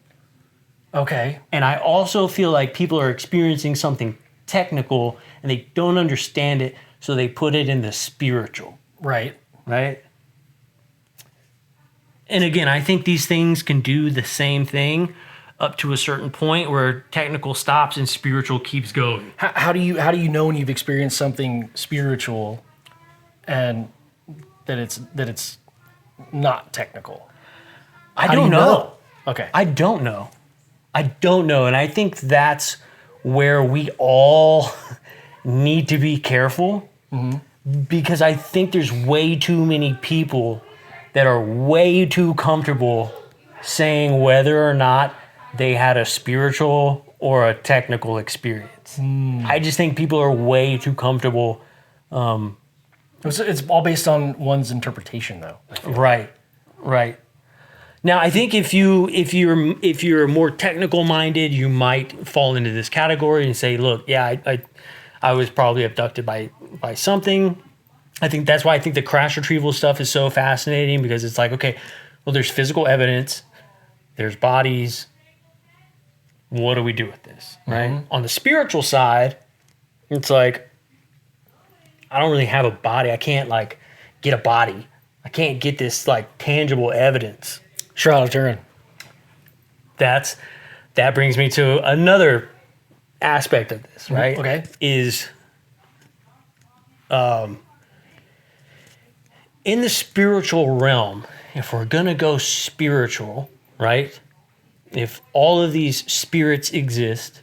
Okay. And I also feel like people are experiencing something technical and they don't understand it, so they put it in the spiritual. Right. Right? And again, I think these things can do the same thing up to a certain point where technical stops and spiritual keeps going. How do you know when you've experienced something spiritual and that it's not technical? I How do don't you know. Okay. I don't know. And I think that's where we all need to be careful, because I think there's way too many people that are way too comfortable saying whether or not they had a spiritual or a technical experience. I just think people are way too comfortable. It's all based on one's interpretation, though. Right. Now, I think if you're more technical minded, you might fall into this category and say, look, yeah, I was probably abducted by something. I think that's why I think the crash retrieval stuff is so fascinating, because it's like, okay, well, there's physical evidence, there's bodies. What do we do with this, right? On the spiritual side, it's like, I don't really have a body. I can't like get a body. I can't get this like tangible evidence. Shroud of Turin. That brings me to another aspect of this, right? Okay. Is in the spiritual realm, if we're gonna go spiritual, right? If all of these spirits exist,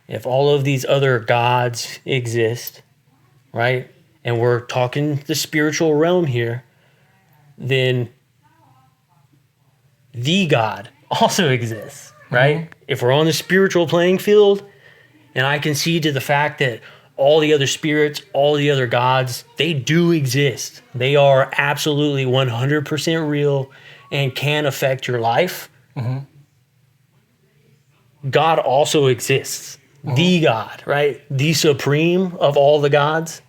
if all of these other gods exist, right? And we're talking the spiritual realm here, then the God also exists, right? If we're on the spiritual playing field, and I concede to the fact that all the other spirits, all the other gods, they do exist. They are absolutely 100% real and can affect your life. God also exists. The God, right? The supreme of all the gods.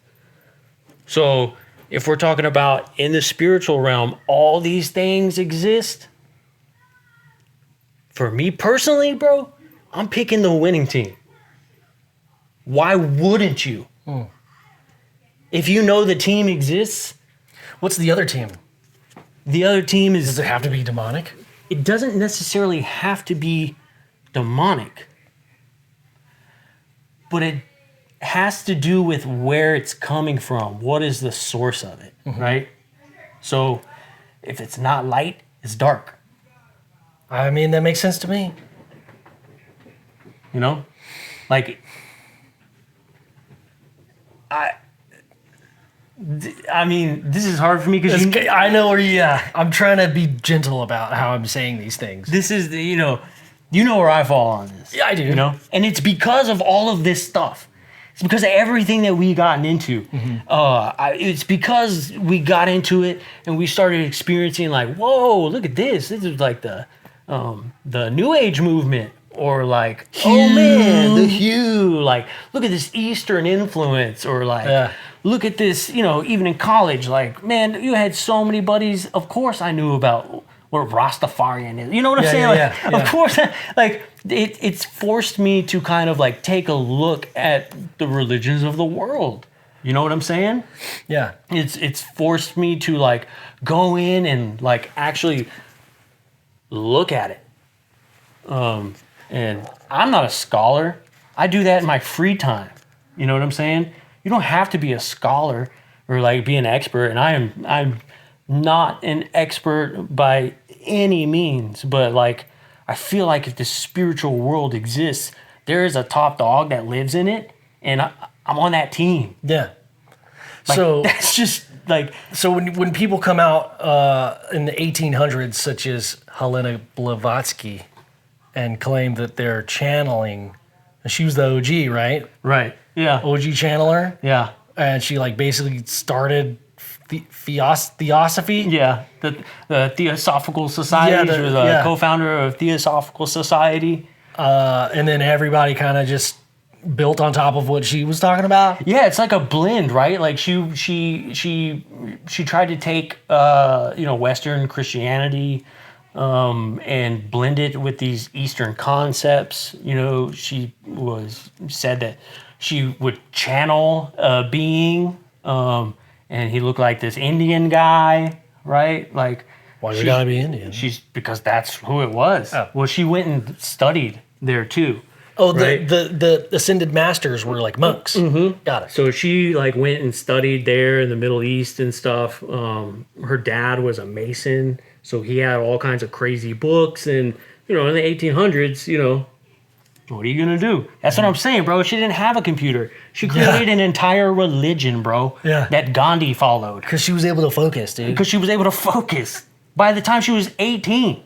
So if we're talking about in the spiritual realm, all these things exist. For me personally, bro, I'm picking the winning team. Why wouldn't you? If you know the team exists. What's the other team? The other team is... Does it have to be demonic? It doesn't necessarily have to be demonic. But has to do with where it's coming from. What is the source of it, right? So if it's not light, it's dark. I mean, that makes sense to me. You know, like I mean, this is hard for me because I know where you. I'm trying to be gentle about how I'm saying these things. this is the, you know where I fall on this. Yeah, I do. You know, and it's because of all of this stuff. It's because of everything that we gotten into. It's because we got into it and we started experiencing like, whoa, look at this. This is like the New Age movement, or like, oh man, the hue. Like, look at this Eastern influence, or like, look at this. You know, even in college, like, man, you had so many buddies. Of course, I knew about what Rastafarian is. You know what I'm saying? Like, of course, like it's forced me to kind of like take a look at the religions of the world. You know what I'm saying? Yeah. It's forced me to like go in and like actually look at it. And I'm not a scholar. I do that in my free time. You know what I'm saying? You don't have to be a scholar or like be an expert. And I'm not an expert by any means, but like I feel like if the spiritual world exists, there is a top dog that lives in it, and I'm on that team. Yeah. Like, So that's just like, so when people come out in the 1800s, such as Helena Blavatsky, and claim that they're channeling, and she was the OG, right? right. Yeah. OG channeler, Yeah. and she like basically started Theosophy. Yeah. The Theosophical Society. She was a co-founder of Theosophical Society. And then everybody kind of just built on top of what she was talking about. Yeah, it's like a blend, right? Like she tried to take Western Christianity and blend it with these Eastern concepts. You know, she said that she would channel a being, and he looked like this Indian guy, right? Like, Why you gotta be Indian? Because that's who it was. Oh. Well, she went and studied there too. Oh, right? the ascended masters were like monks. Mm-hmm. Got it. So she like went and studied there in the Middle East and stuff. Her dad was a Mason, so he had all kinds of crazy books. And in the 1800s, what are you gonna do? That's what I'm saying, bro. She didn't have a computer. She created an entire religion, bro. Yeah. That Gandhi followed Because she was able to focus, dude. because she was able to focus. By the time she was 18.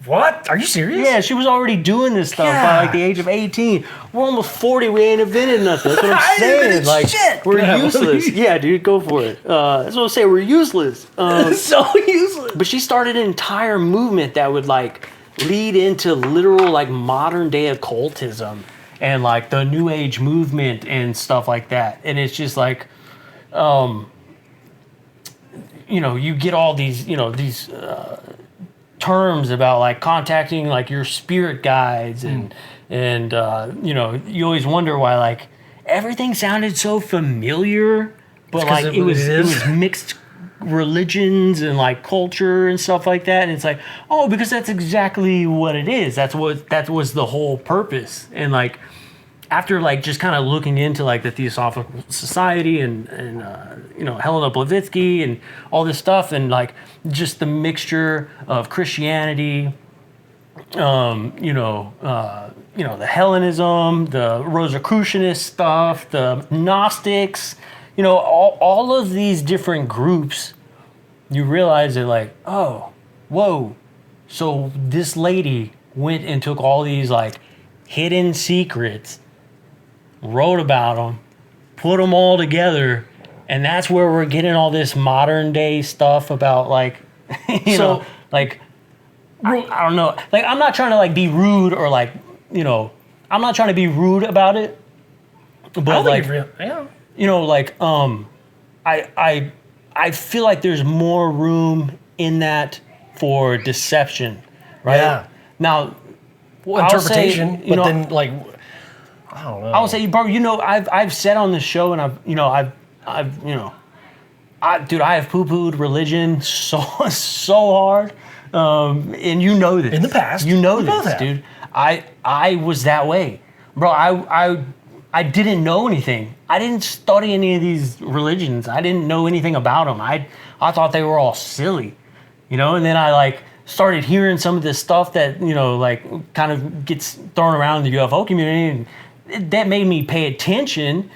What? Are you serious? Yeah, she was already doing this stuff by like the age of 18. We're almost 40. We ain't invented nothing. That's what I'm saying. Like, we're useless. Yeah, dude, go for it. That's what I'm saying. We're useless. So useless. But she started an entire movement that would like lead into literal like modern day occultism and like the New Age movement and stuff like that. And it's just like, you get all these, these terms about like contacting like your spirit guides and you always wonder why like everything sounded so familiar, but like it was mixed religions and like culture and stuff like that, and it's like, oh, because that's exactly what it is. That was the whole purpose. And like after like just kind of looking into like the Theosophical Society and Helena Blavatsky and all this stuff, and like just the mixture of Christianity, the Hellenism, the Rosicrucianist stuff, the Gnostics, all of these different groups, you realize that like, oh, whoa, so this lady went and took all these like hidden secrets, wrote about them, put them all together, and that's where we're getting all this modern day stuff about like, I don't know. Like, I'm not trying to like be rude or like, I'm not trying to be rude about it. But I feel like there's more room in that for deception, right? Yeah. Now, interpretation, say, then like, I don't know. I would say, bro, I've said on the show, and I have poo-pooed religion so hard, and you know this. In the past. You know we both this, have. dude. I was that way. Bro, I I didn't know anything. I didn't study any of these religions. I didn't know anything about them. I thought they were all silly, you know. And then I like started hearing some of this stuff that, you know, like kind of gets thrown around in the UFO community, and that made me pay attention.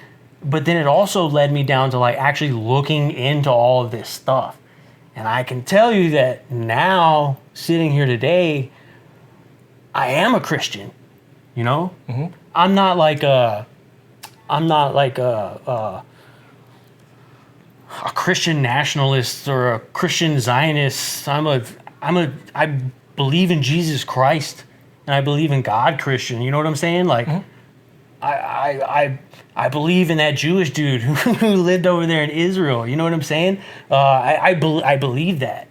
But then it also led me down to like actually looking into all of this stuff. And I can tell you that now, sitting here today, I am a Christian, you know? Mm-hmm. I'm not like a Christian nationalist or a Christian Zionist. I believe in Jesus Christ, and I believe in God Christian. You know what I'm saying? Like, I believe in that Jewish dude who lived over there in Israel. You know what I'm saying? I believe that.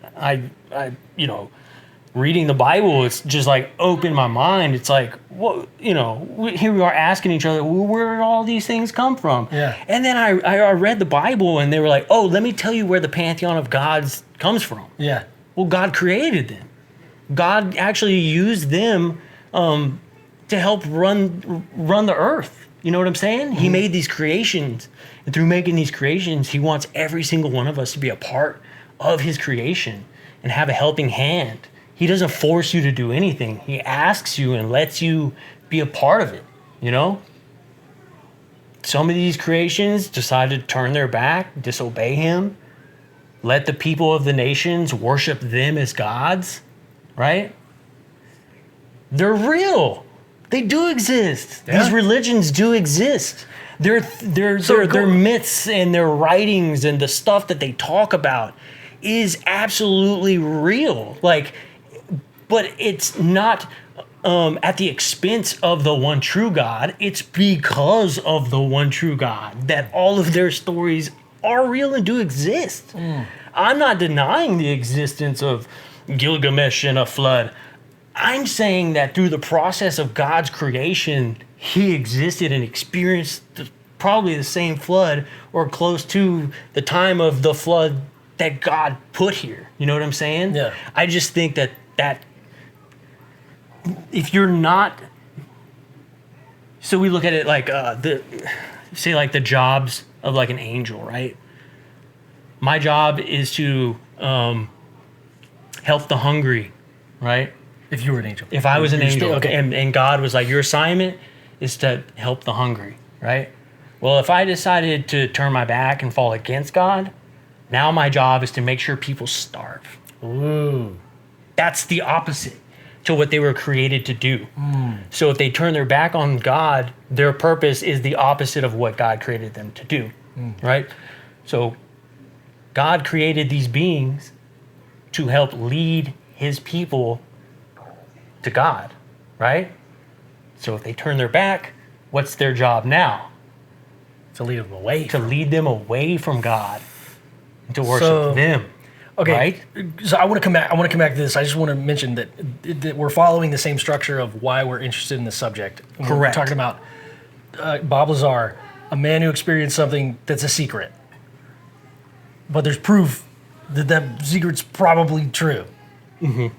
You know, reading the Bible, it's just like opened my mind. It's like, what, you know, here we are asking each other, well, where did all these things come from? Yeah. And then I read the Bible, and they were like, oh, let me tell you where the pantheon of gods comes from. Yeah. Well, God created them. God actually used them to help run the earth. You know what I'm saying? Mm-hmm. He made these creations, and through making these creations, he wants every single one of us to be a part of his creation and have a helping hand. He doesn't force you to do anything. He asks you and lets you be a part of it, you know? Some of these creations decided to turn their back, disobey him, let the people of the nations worship them as gods, right? They're real. They do exist. Yeah. These religions do exist. Their myths and their writings and the stuff that they talk about is absolutely real. Like, but it's not at the expense of the one true God. It's because of the one true God that all of their stories are real and do exist. I'm not denying the existence of Gilgamesh and a flood. I'm saying that through the process of God's creation, he existed and experienced probably the same flood or close to the time of the flood that God put here. You know what I'm saying? Yeah. I just think that if you're not, so we look at it like the jobs of like an angel, right? My job is to help the hungry, right? If you were an angel. If I was an angel, okay. and God was like, your assignment is to help the hungry, right? Well, if I decided to turn my back and fall against God, now my job is to make sure people starve. Ooh. That's the opposite to what they were created to do. So if they turn their back on God, their purpose is the opposite of what God created them to do, right? So God created these beings to help lead his people to God, right? So if they turn their back, what's their job now? To lead them away. To lead them away from God, and to worship them. Okay, right? So I want to come back to this. I just want to mention that we're following the same structure of why we're interested in this subject. And Correct. We're talking about Bob Lazar, a man who experienced something that's a secret, but there's proof that that secret's probably true. Mm-hmm.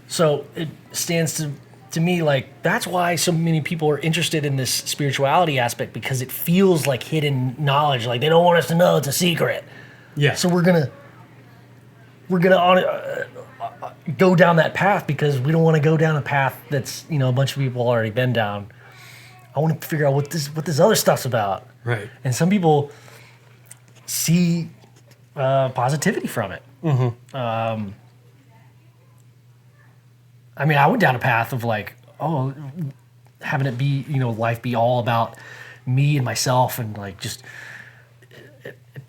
So it stands to me like that's why so many people are interested in this spirituality aspect, because it feels like hidden knowledge. Like they don't want us to know it's a secret. Yeah. So we're gonna go down that path because we don't want to go down a path that's, you know, a bunch of people already been down. I want to figure out what this other stuff's about. Right. And some people see positivity from it. Mm-hmm. I mean, I went down a path of like, oh, having it be, you know, life be all about me and myself, and like just.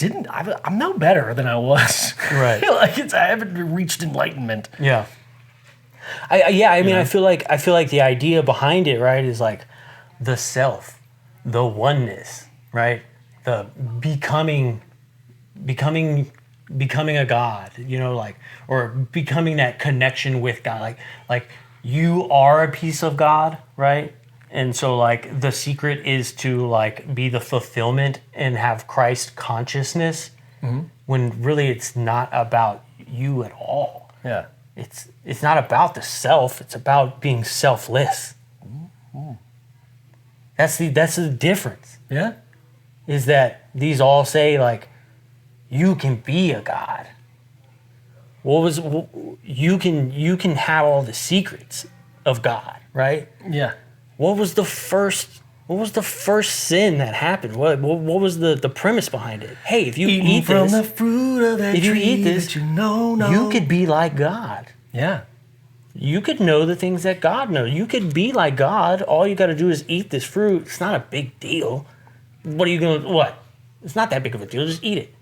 I'm no better than I was. Right. Like I haven't reached enlightenment. Yeah. I mean, I feel like the idea behind it, right, is like the self, the oneness, right? The becoming a God, you know, like, or becoming that connection with God. Like you are a piece of God, right? And so like the secret is to like be the fulfillment and have Christ consciousness, when really it's not about you at all. Yeah. It's not about the self, it's about being selfless. That's the difference. Yeah. is that these all say like, you can be a god. You can have all the secrets of God, right? Yeah. What was the first sin that happened? What was the premise behind it? Hey, if you eat from this, the fruit of that if you tree eat this, that you know, you could be like God. Yeah. You could know the things that God knows. You could be like God. All you got to do is eat this fruit. It's not a big deal. What? It's not that big of a deal. Just eat it.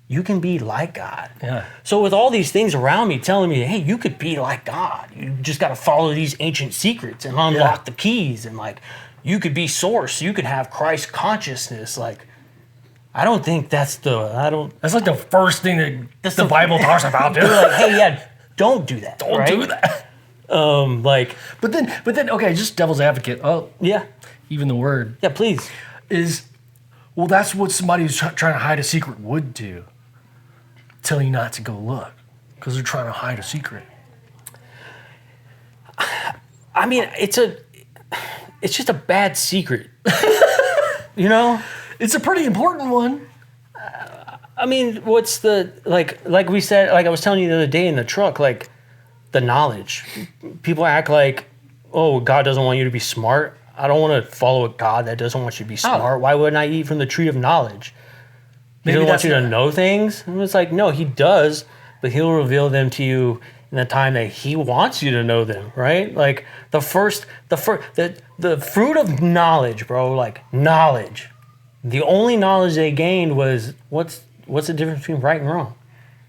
You can be like God. Yeah. So with all these things around me telling me, hey, you could be like God. You just got to follow these ancient secrets and unlock the keys. And like, you could be source. You could have Christ consciousness. Like, I don't think that's That's like the first thing that the the- Bible talks about, dude. they're like, hey, yeah, don't do that. Don't right? do that. Like, But then, okay, just devil's advocate. Oh, yeah, even the word yeah, please. is, well, that's what somebody who's trying to hide a secret would do. Tell you not to go look because they're trying to hide a secret. I mean, it's just a bad secret. You know? It's a pretty important one. I mean, what's the like we said, like I was telling you the other day in the truck, like the knowledge. People act like, oh, God doesn't want you to be smart. I don't want to follow a God that doesn't want you to be smart. Why wouldn't I eat from the tree of knowledge? He Maybe doesn't want that's you to know things. And it's like, no, he does, but he'll reveal them to you in the time that he wants you to know them, right? Like the fruit of knowledge, bro, like knowledge. The only knowledge they gained was what's the difference between right and wrong?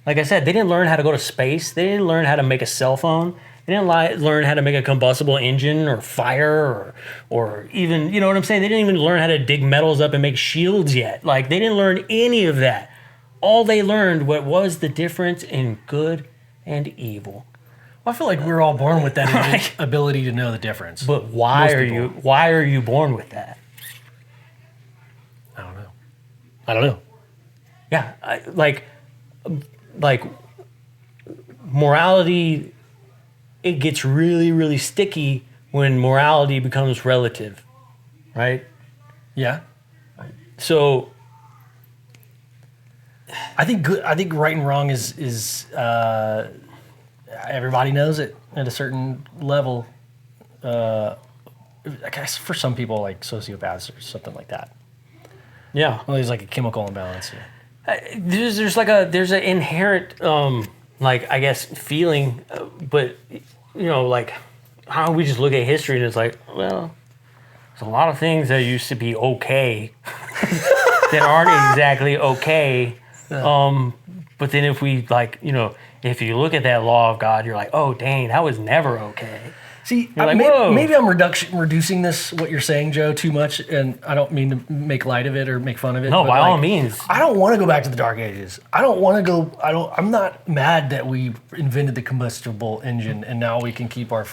Like I said, they didn't learn how to go to space. They didn't learn how to make a cell phone. They didn't learn how to make a combustible engine or fire or even, you know what I'm saying? They didn't even learn how to dig metals up and make shields yet. Like they didn't learn any of that. All they learned was the difference in good and evil. Well, I feel like we're all born with that Right. ability to know the difference. But why Most are you born with that? I don't know. Yeah, like morality, it gets really, really sticky when morality becomes relative, right? Yeah. So I think right and wrong is everybody knows it at a certain level. I guess for some people like sociopaths or something like that. yeah, Well, there's like a chemical imbalance. there's an inherent like I guess feeling, but you know like how we just look at history and it's like, well, there's a lot of things that used to be okay that aren't exactly okay. But then if we like, you know, if you look at that law of God, you're like, oh dang, that was never okay. See, You're like, whoa. maybe I'm reducing this, what you're saying, Joe, too much, and I don't mean to make light of it or make fun of it. No, but, by like, all means. I don't want to go back to the Dark Ages. I'm not mad that we invented the combustible engine and now we can keep our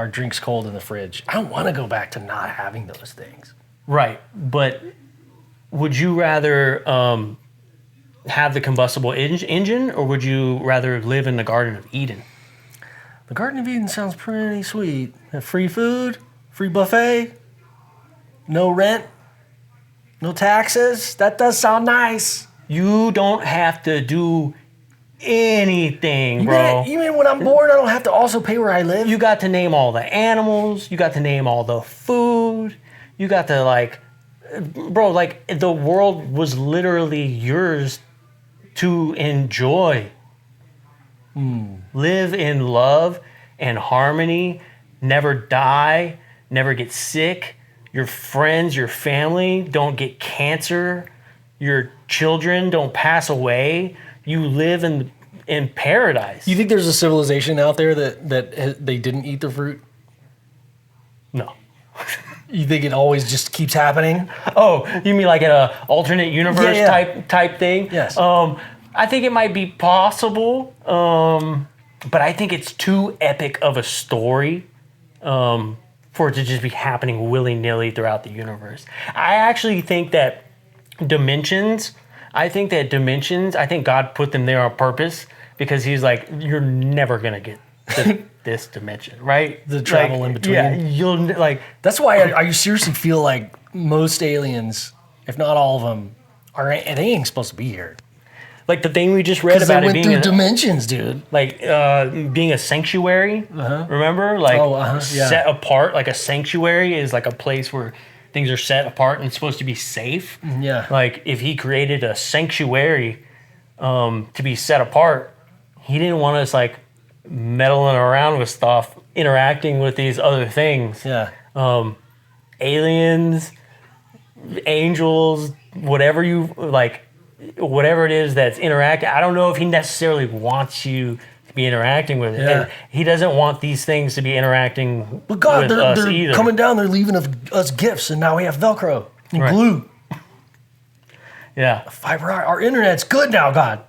drinks cold in the fridge. I don't want to go back to not having those things. Right, but would you rather have the combustible engine, or would you rather live in the Garden of Eden? The Garden of Eden sounds pretty sweet. Have free food, free buffet, no rent, no taxes. That does sound nice. You don't have to do anything, bro. You mean when I'm born, I don't have to also pay where I live? You got to name all the animals. You got to name all the food. You got to like, bro, like the world was literally yours to enjoy. Live in love and harmony, never die, never get sick. Your friends, your family don't get cancer. Your children don't pass away. You live in paradise. You think there's a civilization out there that they didn't eat the fruit? No. You think it always just keeps happening? Oh, you mean like a alternate universe Yeah. type thing? Yes. I think it might be possible, but I think it's too epic of a story for it to just be happening willy-nilly throughout the universe. I actually think that dimensions, I think God put them there on purpose because he's like, you're never going to get this dimension, right? The travel in between. Yeah, you'll like... That's why I seriously feel like most aliens if not all of them, they ain't supposed to be here. Like the thing we just read Because they about it went being through dimensions, dude. like being a sanctuary. Remember, like set apart. Like a sanctuary is like a place where things are set apart and it's supposed to be safe. Yeah. Like if he created a sanctuary to be set apart, he didn't want us like meddling around with stuff, interacting with these other things. Yeah. Aliens, angels, whatever you like. Whatever it is that's interacting, I don't know if he necessarily wants you to be interacting with it. Yeah. And he doesn't want these things to be interacting But God, with us they're either. coming down. They're leaving us gifts, and now we have Velcro and Right. glue. Yeah. Fiber. Our internet's good now, God.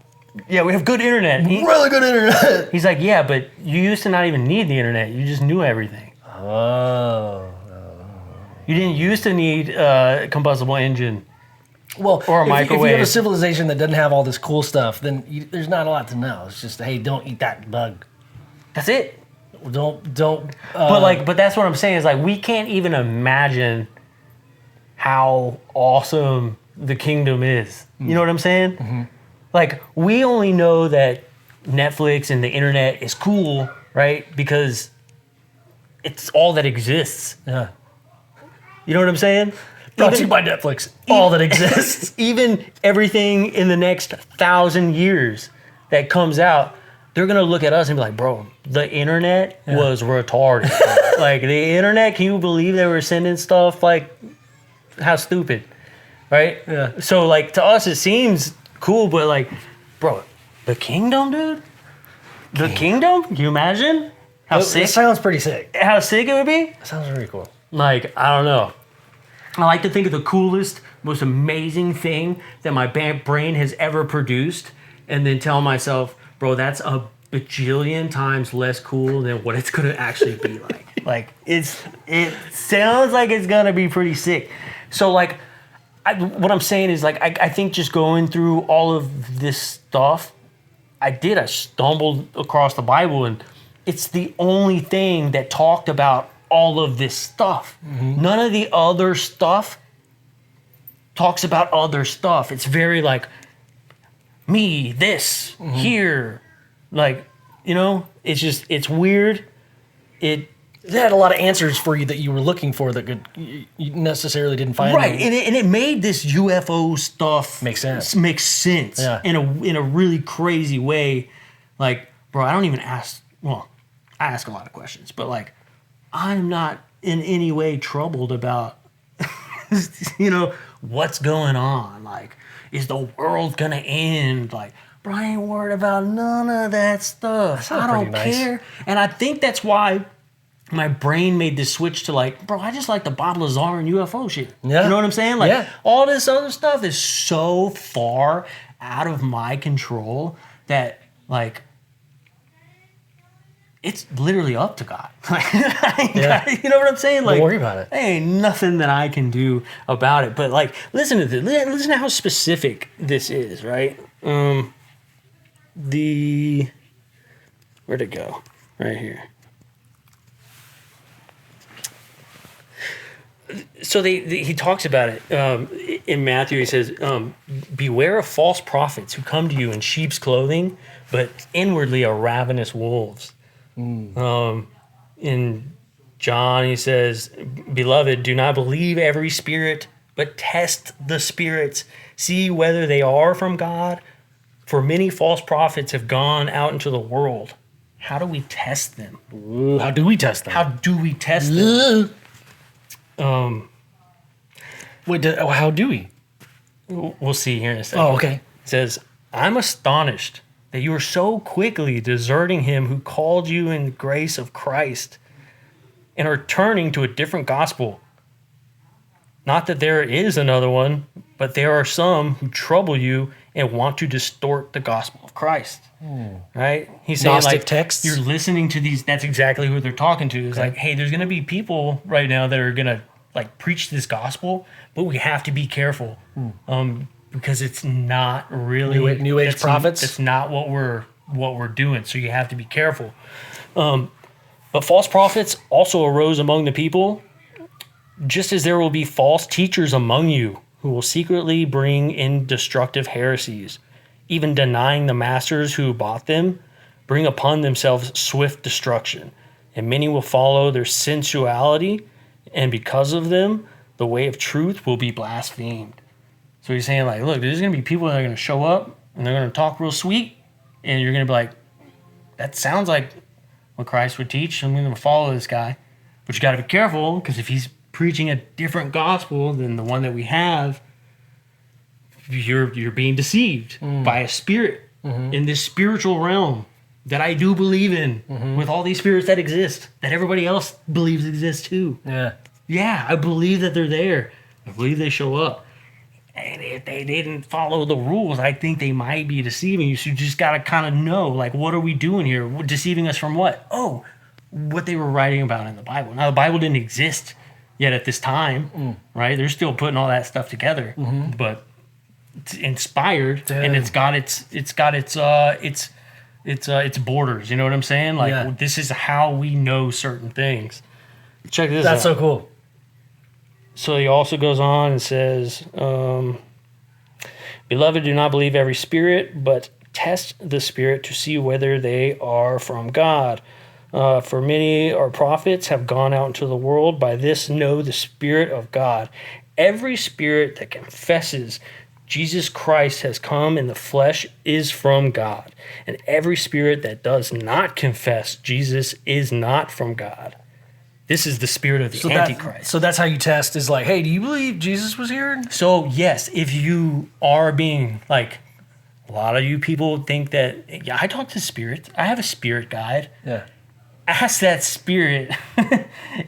Yeah, we have good internet. Really good internet. He's like, yeah, but you used to not even need the internet. You just knew everything. Oh. You didn't used to need a combustible engine. Well, Or a if you have microwave. a civilization that doesn't have all this cool stuff, then there's not a lot to know. It's just, hey, don't eat that bug. That's it. Don't. But that's what I'm saying is like we can't even imagine how awesome the kingdom is. You know what I'm saying? Mm-hmm. Like we only know that Netflix and the internet is cool, right? Because it's all that exists. Yeah. You know what I'm saying? Brought to you by Netflix. All that exists. Even everything in the next 1,000 years that comes out, they're gonna look at us and be like, bro, the internet was retarded. Like the internet, can you believe they were sending stuff? Like, how stupid, right? Yeah. So like to us, it seems cool, but like, bro, the kingdom, dude? The kingdom? Can you imagine? How sick? It sounds pretty sick. How sick it would be? It sounds really cool. Like, I don't know. I like to think of the coolest, most amazing thing that my brain has ever produced and then tell myself, bro, that's a bajillion times less cool than what it's going to actually be like. Like, it sounds like it's going to be pretty sick. So, like, what I'm saying is, like, I think just going through all of this stuff, I stumbled across the Bible, and it's the only thing that talked about all of this stuff. Mm-hmm. None of the other stuff talks about other stuff. It's very like me, this, here. Like, you know, it's weird. It had a lot of answers for you that you were looking for that you necessarily didn't find. Right, and it made this UFO stuff make sense. Yeah. in a really crazy way. Like, bro, I don't even ask. Well, I ask a lot of questions, but like, I'm not in any way troubled about, you know, what's going on. Like, is the world gonna end? Like, bro, I ain't worried about none of that stuff. I don't care. And I think that's why my brain made this switch to like, bro, I just like the Bob Lazar and UFO shit. Yeah. You know what I'm saying? Like, all this other stuff is so far out of my control that, like, it's literally up to God. You know what I'm saying? Like, don't worry about it. There ain't nothing that I can do about it. But like, listen to this. Listen to how specific this is, right? Where'd it go? Right here. So he talks about it in Matthew. He says, beware of false prophets who come to you in sheep's clothing, but inwardly are ravenous wolves. In John, he says, beloved, do not believe every spirit, but test the spirits. See whether they are from God. For many false prophets have gone out into the world. How do we test them? Ooh, how do we test them? How do we test them? How do we? We'll see here in a second. Oh, okay. It says, I'm astonished that you are so quickly deserting him who called you in the grace of Christ and are turning to a different gospel. Not that there is another one, but there are some who trouble you and want to distort the gospel of Christ. Right? He's saying, Gnostic like, texts? you're listening to these. That's exactly who they're talking to. It's like, hey, there's going to be people right now that are going to like preach this gospel, but we have to be careful. Because it's not really New Age prophets. It's not what we're doing. So you have to be careful. But false prophets also arose among the people, just as there will be false teachers among you who will secretly bring in destructive heresies, even denying the masters who bought them, bring upon themselves swift destruction. And many will follow their sensuality, and because of them, the way of truth will be blasphemed. So he's saying, like, look, there's going to be people that are going to show up, and they're going to talk real sweet, and you're going to be like, that sounds like what Christ would teach. I'm going to follow this guy. But you got to be careful, because if he's preaching a different gospel than the one that we have, you're being deceived by a spirit in this spiritual realm that I do believe in, with all these spirits that exist, that everybody else believes exist too. Yeah, I believe that they're there. I believe they show up. And if they didn't follow the rules, I think they might be deceiving you. So you just got to kind of know, like, what are we doing here? Deceiving us from what? Oh, what they were writing about in the Bible. Now, the Bible didn't exist yet at this time, right? They're still putting all that stuff together, but it's inspired, and it's got its borders. You know what I'm saying? Like, this is how we know certain things. Check this out. That's so cool. So he also goes on and says, Beloved, do not believe every spirit, but test the spirit to see whether they are from God. For many are prophets have gone out into the world. By this know the Spirit of God. Every spirit that confesses Jesus Christ has come in the flesh is from God. And every spirit that does not confess Jesus is not from God. This is the spirit of the Antichrist. So that's how you test, is like, hey, do you believe Jesus was here? So, yes, if you are being, like, a lot of you people think that, yeah, I talk to spirits. I have a spirit guide. Yeah. Ask that spirit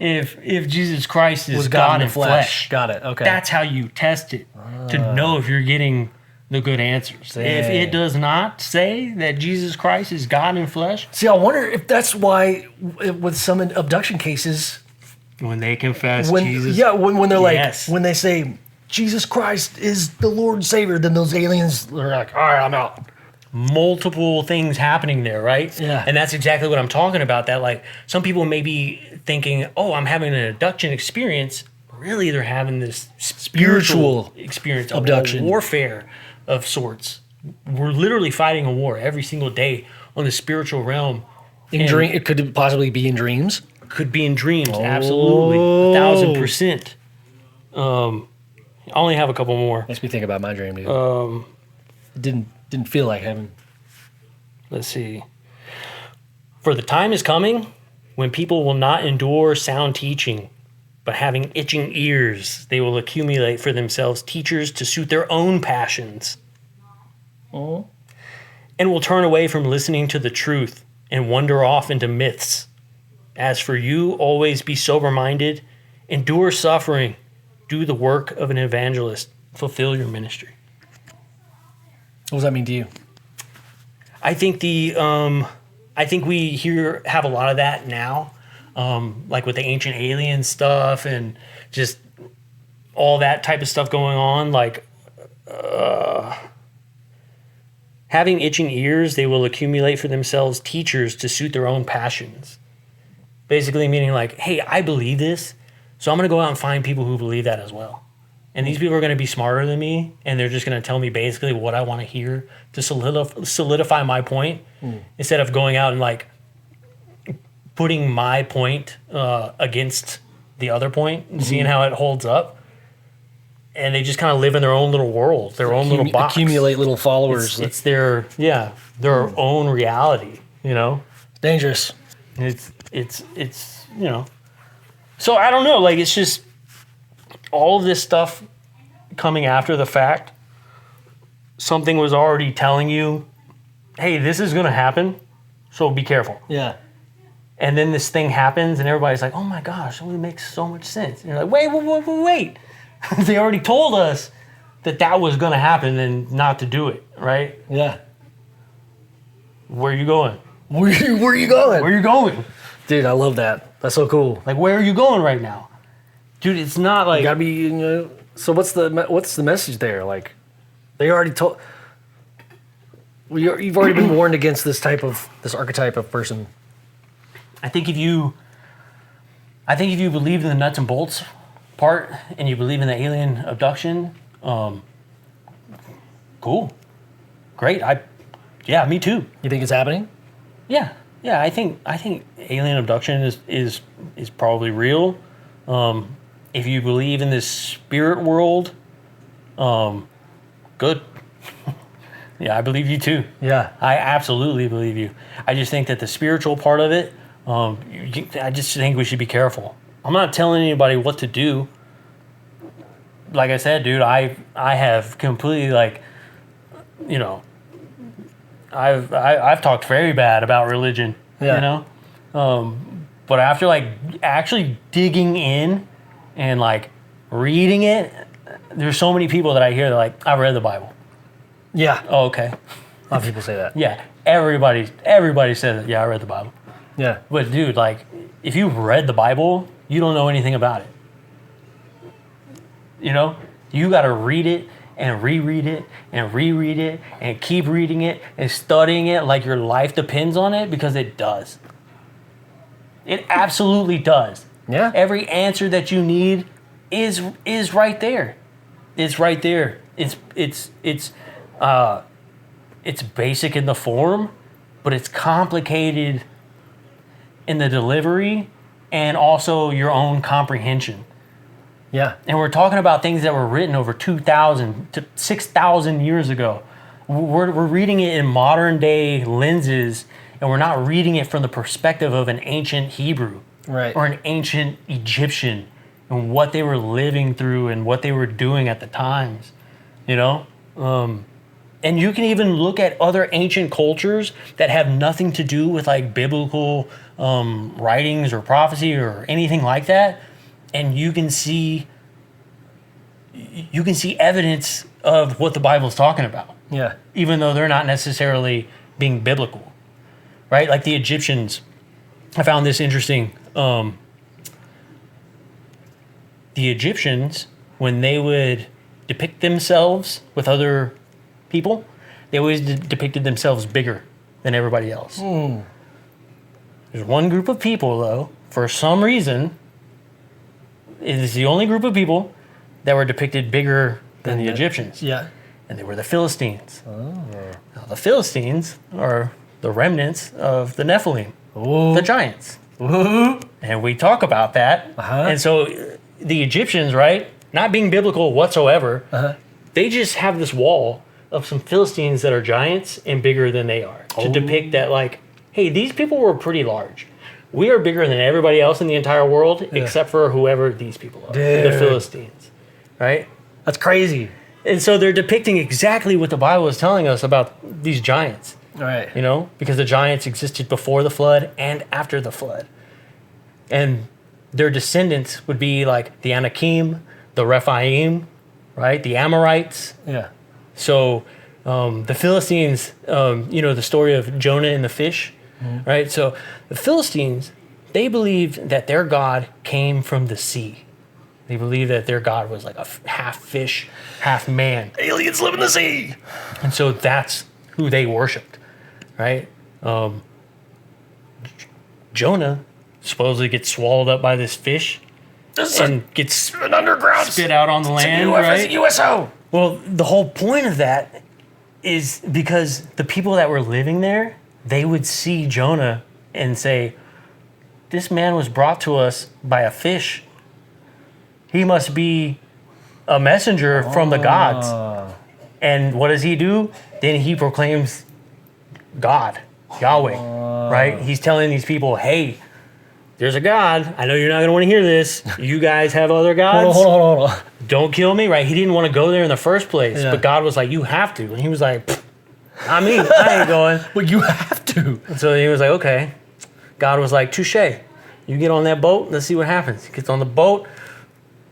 if Jesus Christ is God in flesh. Got it. Okay. That's how you test it, to know if you're getting the good answers. Dang. If it does not say that Jesus Christ is God in flesh. See, I wonder if that's why with some abduction cases, when they confess Jesus. Yeah, when they're like, when they say Jesus Christ is the Lord and Savior, then those aliens are like, all right, I'm out. Multiple things happening there, right? Yeah. And that's exactly what I'm talking about. That, like, some people may be thinking, oh, I'm having an abduction experience. Really, they're having this spiritual experience, abduction, warfare of sorts. We're literally fighting a war every single day on the spiritual realm. It could possibly be in dreams. Could be in dreams, absolutely, 1,000%. I only have a couple more. Makes me think about my dream, dude. Didn't feel like heaven. Let's see. For the time is coming when people will not endure sound teaching, but having itching ears, they will accumulate for themselves teachers to suit their own passions. And will turn away from listening to the truth and wander off into myths. As for you, always be sober-minded, endure suffering, do the work of an evangelist, fulfill your ministry. What does that mean to you? I think we have a lot of that now, like with the ancient alien stuff and just all that type of stuff going on. Like, having itching ears, they will accumulate for themselves teachers to suit their own passions. Basically meaning like, hey, I believe this, so I'm going to go out and find people who believe that as well. And these people are going to be smarter than me, and they're just going to tell me basically what I want to hear to solidify my point, instead of going out and like putting my point against the other point and seeing how it holds up. And they just kind of live in their own little world, their own little box. Accumulate little followers. It's their own reality, you know? Dangerous. It's you know. So I don't know, like, it's just all of this stuff coming after the fact. Something was already telling you, hey, this is going to happen, so be careful. Yeah. And then this thing happens, and everybody's like, oh my gosh, it makes so much sense. And you're like, wait. They already told us that was going to happen and not to do it, right? Yeah. Where are you going? Where are you going? Where are you going? Dude, I love that. That's so cool. Like, where are you going right now? Dude, it's not like... You gotta be, you know... So what's the message there? Like, they already told... You've already been warned against this archetype of person. I think if you believe in the nuts and bolts part, and you believe in the alien abduction, Cool. Great. Yeah, me too. You think it's happening? Yeah. I think alien abduction is probably real. If you believe in this spirit world, good. Yeah, I believe you too. Yeah. I absolutely believe you. I just think that the spiritual part of it, I just think we should be careful. I'm not telling anybody what to do. Like I said, dude, I have completely I've talked very bad about religion, Yeah. but after actually digging in and reading it, there's so many people that I hear that I've read the Bible. Yeah. Oh, okay. A lot of people say that. Yeah, everybody says it. Yeah, I read the Bible. Yeah. But dude, if you've read the Bible, you don't know anything about it. You got to read it and reread it and reread it and keep reading it and studying it like your life depends on it, because it does. It absolutely does. Yeah. Every answer that you need is right there. It's right there. It's basic in the form, but it's complicated in the delivery and also your own comprehension. Yeah. And we're talking about things that were written over 2,000 to 6,000 years ago. We're reading it in modern day lenses, and we're not reading it from the perspective of an ancient Hebrew, Right. or an ancient Egyptian, and what they were living through and what they were doing at the times, And you can even look at other ancient cultures that have nothing to do with biblical writings or prophecy or anything like that, and you can see evidence of what the Bible is talking about. Yeah. Even though they're not necessarily being biblical, right? Like the Egyptians. I found this interesting. The Egyptians, when they would depict themselves with other people, they always depicted themselves bigger than everybody else. There's one group of people, though, for some reason, it is the only group of people that were depicted bigger than the Egyptians. Yeah. And they were the Philistines. Now, the Philistines are the remnants of the Nephilim, the giants. And we talk about that. And so the Egyptians, right, not being biblical whatsoever, they just have this wall of some Philistines that are giants and bigger than they are, to depict that, hey, these people were pretty large. We are bigger than everybody else in the entire world, except for whoever these people are, the Philistines, right? That's crazy. And so they're depicting exactly what the Bible is telling us about these giants, Right. because the giants existed before the flood and after the flood. And their descendants would be like the Anakim, the Rephaim, right? The Amorites. Yeah. So the Philistines, the story of Jonah and the fish, right? So the Philistines, they believed that their God came from the sea. They believed that their God was like a half fish, half man. Aliens live in the sea. And so that's who they worshipped, right? Jonah supposedly gets swallowed up by this fish and gets An underground spit out on the land, right? USO. Well, the whole point of that is because the people that were living there, they would see Jonah and say, this man was brought to us by a fish. He must be a messenger from the gods. And what does he do? Then he proclaims God, Yahweh, right? He's telling these people, hey, there's a God. I know you're not going to want to hear this. You guys have other gods. Hold on. Don't kill me, right? He didn't want to go there in the first place, Yeah. but God was like, you have to. And he was like, I ain't going. But you have to. And so he was like, okay. God was like, touche. You get on that boat, let's see what happens. He gets on the boat,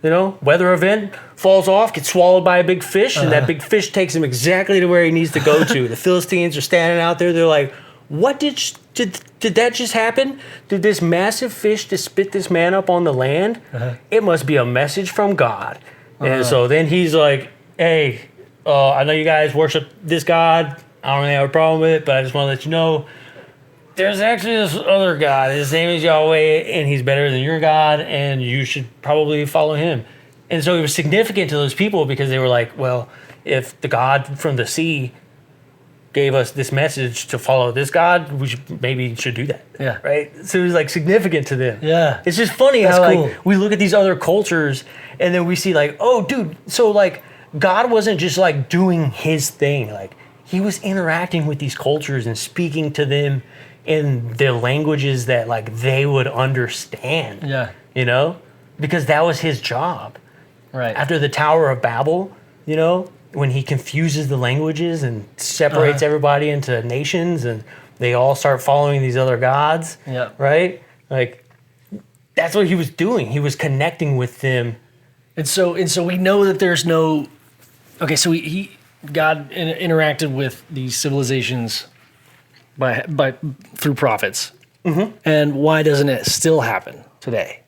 weather event, falls off, gets swallowed by a big fish, and that big fish takes him exactly to where he needs to go to. The Philistines are standing out there. They're like, what did that just happen? Did this massive fish just spit this man up on the land? It must be a message from God. And so then he's like, hey, I know you guys worship this God. I don't really have a problem with it, but I just want to let you know there's actually this other God. His name is Yahweh, and he's better than your God, and you should probably follow him. And so it was significant to those people because they were like, well, if the God from the sea gave us this message to follow this God, we should do that. Yeah. Right? So it was like significant to them. Yeah. It's just funny That's how cool. like we look at these other cultures and then we see like, oh dude, so like God wasn't just like doing his thing. Like he was interacting with these cultures and speaking to them in their languages that like they would understand. Yeah. You know? Because that was his job. Right. After the Tower of Babel, you know, when he confuses the languages and separates everybody into nations and they all start following these other gods, Yeah. right? Like, that's what he was doing. He was connecting with them. And so we know that there's no. Okay, so God interacted with these civilizations by through prophets. Mm-hmm. And why doesn't it still happen today?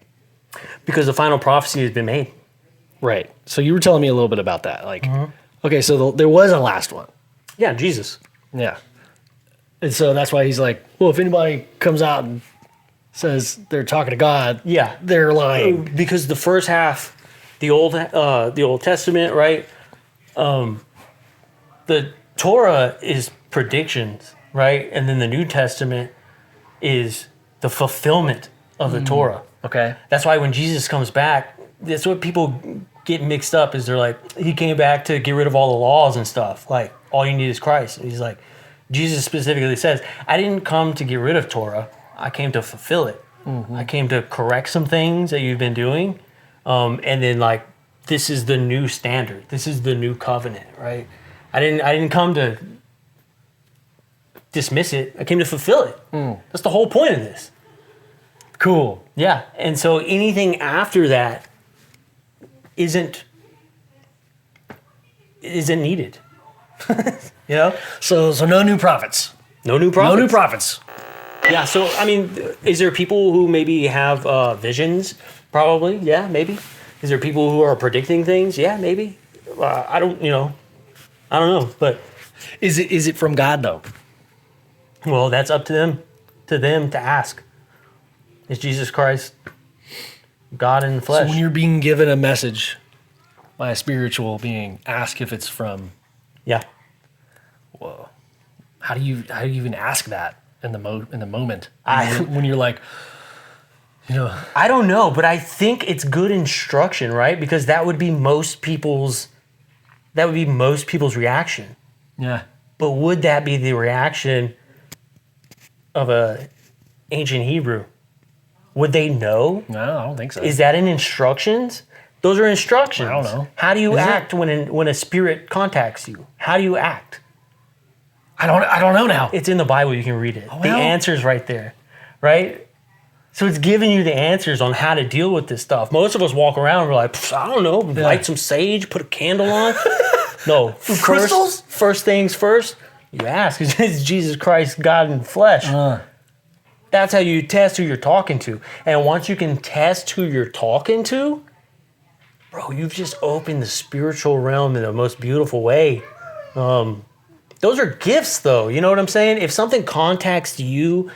Because the final prophecy has been made. Right. So you were telling me a little bit about that. Like, okay, so there was a last one. Yeah, Jesus. Yeah. And so that's why he's like, well, if anybody comes out and says they're talking to God, Yeah. they're lying. Because the first half, the Old Testament, right? The Torah is predictions, right? And then the New Testament is the fulfillment of the Torah. Okay. That's why when Jesus comes back, that's what people get mixed up is they're like, he came back to get rid of all the laws and stuff. Like, all you need is Christ. And he's like, Jesus specifically says, I didn't come to get rid of Torah. I came to fulfill it. Mm-hmm. I came to correct some things that you've been doing. And then like, this is the new standard. This is the new covenant, right? I didn't come to dismiss it. I came to fulfill it. That's the whole point of this. Cool. Yeah. And so anything after that isn't needed. You know? So no new prophets. No new prophets. No new prophets. Yeah. So, I mean, is there people who maybe have visions? Probably. Yeah, maybe. Is there people who are predicting things? Yeah, maybe. I don't know. But Is it from God though? well, that's up to them to ask. Is Jesus Christ God in the flesh? So when you're being given a message by a spiritual being, ask if it's from. Yeah. Whoa. How do you even ask that in the moment? I- when you're like, you know. I don't know, but I think it's good instruction, right? Because that would be most people's reaction. Yeah. But would that be the reaction of a ancient Hebrew? Would they know? No, I don't think so. Is that in instructions? Those are instructions. I don't know. How do you Is it? act when a spirit contacts you? How do you act? I don't know now. It's in the Bible. You can read it. Oh, The well. answer's right there, right? So it's giving you the answers on how to deal with this stuff. Most of us walk around and we're like, I don't know, light some sage, put a candle on. No. Crystals? First things first, you ask, is Jesus Christ God in flesh? That's how you test who you're talking to. And once you can test who you're talking to, bro, you've just opened the spiritual realm in the most beautiful way. Those are gifts, though. You know what I'm saying? If something contacts you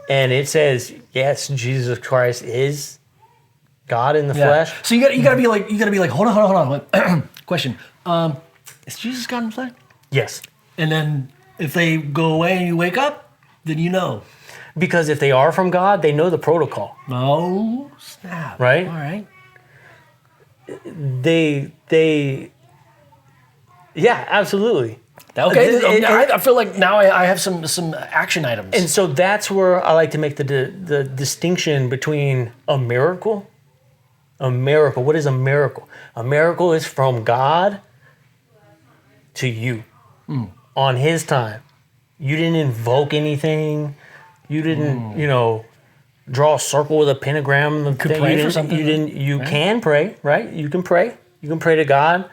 and it says, yes, Jesus Christ is God in the flesh. So you gotta be like, hold on. Question. Is Jesus God in the flesh? Yes. And then if they go away and you wake up, then you know. Because if they are from God, they know the protocol, Oh, snap. right? All right. Yeah, absolutely. Okay. I feel like now I have some action items. And so that's where I like to make the distinction between a miracle. A miracle. What is a miracle? A miracle is from God to you on His time. You didn't invoke anything. You didn't, draw a circle with a pentagram. You could pray for something. You can pray, right? You can pray. You can pray to God.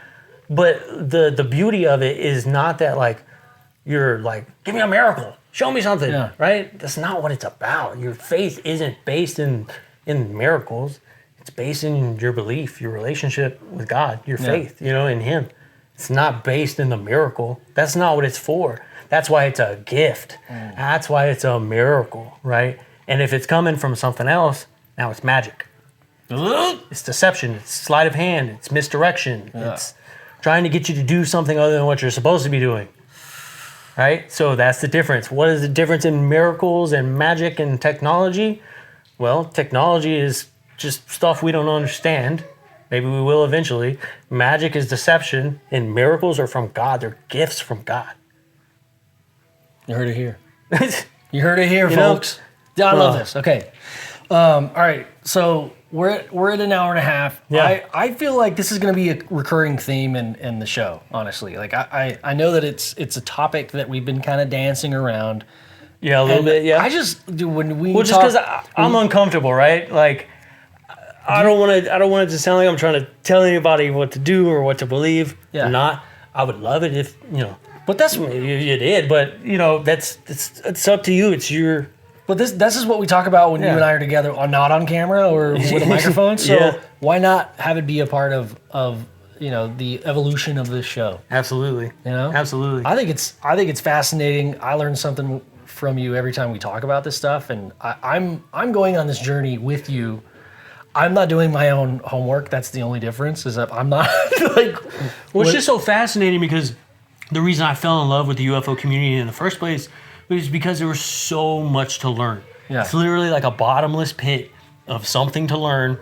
But the beauty of it is not that like you're like, give me a miracle, show me something, right? That's not what it's about. Your faith isn't based in miracles. It's based in your belief, your relationship with God, your faith, in Him. It's not based in the miracle. That's not what it's for. That's why it's a gift. That's why it's a miracle, right? And if it's coming from something else, now it's magic. It's deception. It's sleight of hand. It's misdirection. Yeah. It's trying to get you to do something other than what you're supposed to be doing. Right? So that's the difference. What is the difference in miracles and magic and technology? Well, technology is just stuff we don't understand. Maybe we will eventually. Magic is deception, and miracles are from God. They're gifts from God. You heard it here. You heard it here, You know? folks. I love this. Okay. All right. So we're at an hour and a half. Yeah. I feel like this is going to be a recurring theme in the show, honestly. Like I know that it's a topic that we've been kind of dancing around. Yeah, a little And bit, yeah. I just when we Well, just because I'm uncomfortable, right? Like, I don't want it to sound like I'm trying to tell anybody what to do or what to believe. Yeah. I'm not. I would love it if, but that's you did, but, it's up to you. It's your... But this is what we talk about when you Yeah. and I are together, not on camera or with a microphone. So Yeah. why not have it be a part of the evolution of this show? Absolutely. You know? Absolutely. I think it's fascinating. I learn something from you every time we talk about this stuff, and I'm going on this journey with you. I'm not doing my own homework. That's the only difference. Is that I'm not like. Well, it's just so fascinating because the reason I fell in love with the UFO community in the first place was because there was so much to learn. Yeah. It's literally like a bottomless pit of something to learn.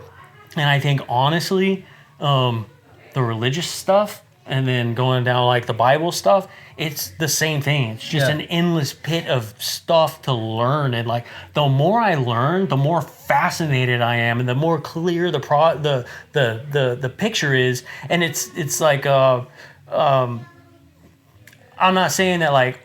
And I think, honestly, the religious stuff and then going down like the Bible stuff, it's the same thing. It's just an endless pit of stuff to learn. And like the more I learn, the more fascinated I am, and the more clear the picture is. And it's like I'm not saying that like,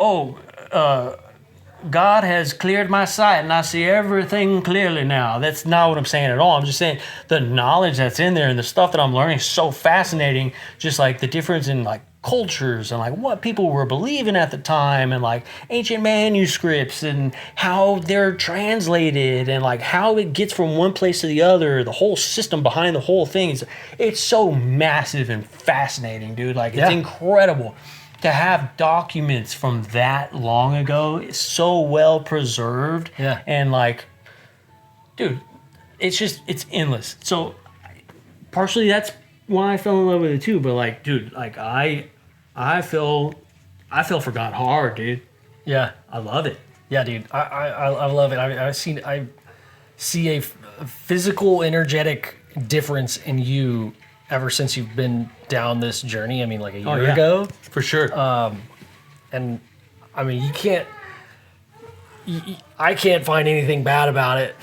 God has cleared my sight and I see everything clearly now. That's not what I'm saying at all. I'm just saying the knowledge that's in there and the stuff that I'm learning is so fascinating. Just like the difference in like cultures and like what people were believing at the time and like ancient manuscripts and how they're translated and like how it gets from one place to the other, the whole system behind the whole thing. It's so massive and fascinating, dude. Like it's incredible. To have documents from that long ago is so well preserved. Yeah. And like, dude, it's endless. So partially that's why I fell in love with it too. But like, dude, like I fell for God hard, dude. Yeah. I love it. Yeah, dude. I love it. I see a physical, energetic difference in you ever since you've been down this journey. I mean, like a year ago. For sure. And I mean, I can't find anything bad about it.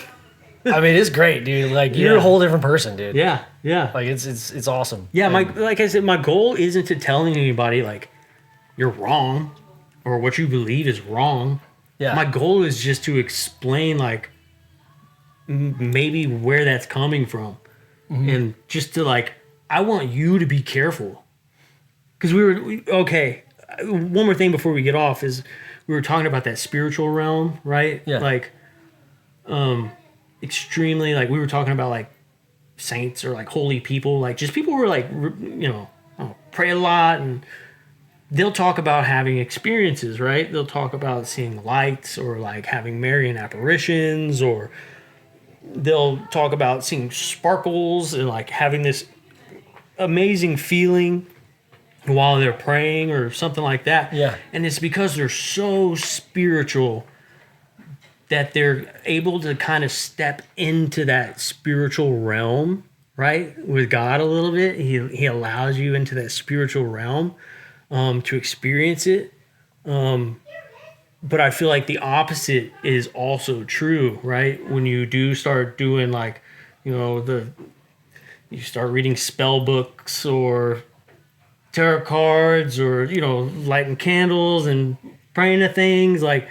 I mean, it's great, dude. Like you're a whole different person, dude. Yeah. Like it's awesome. Yeah, like I said, my goal isn't to tell anybody like you're wrong or what you believe is wrong. Yeah. My goal is just to explain like maybe where that's coming from, and just to like I want you to be careful because okay. One more thing before we get off is we were talking about that spiritual realm, right? Yeah. Like, extremely like we were talking about like saints or like holy people, like just people who are like pray a lot and they'll talk about having experiences, right? They'll talk about seeing lights or like having Marian apparitions, or they'll talk about seeing sparkles and like having this amazing feeling while they're praying or something like that. Yeah. And it's because they're so spiritual that they're able to kind of step into that spiritual realm, right? With God a little bit. He allows you into that spiritual realm to experience it. But I feel like the opposite is also true, right? When you do start doing like, you start reading spell books or tarot cards or, lighting candles and praying to things, like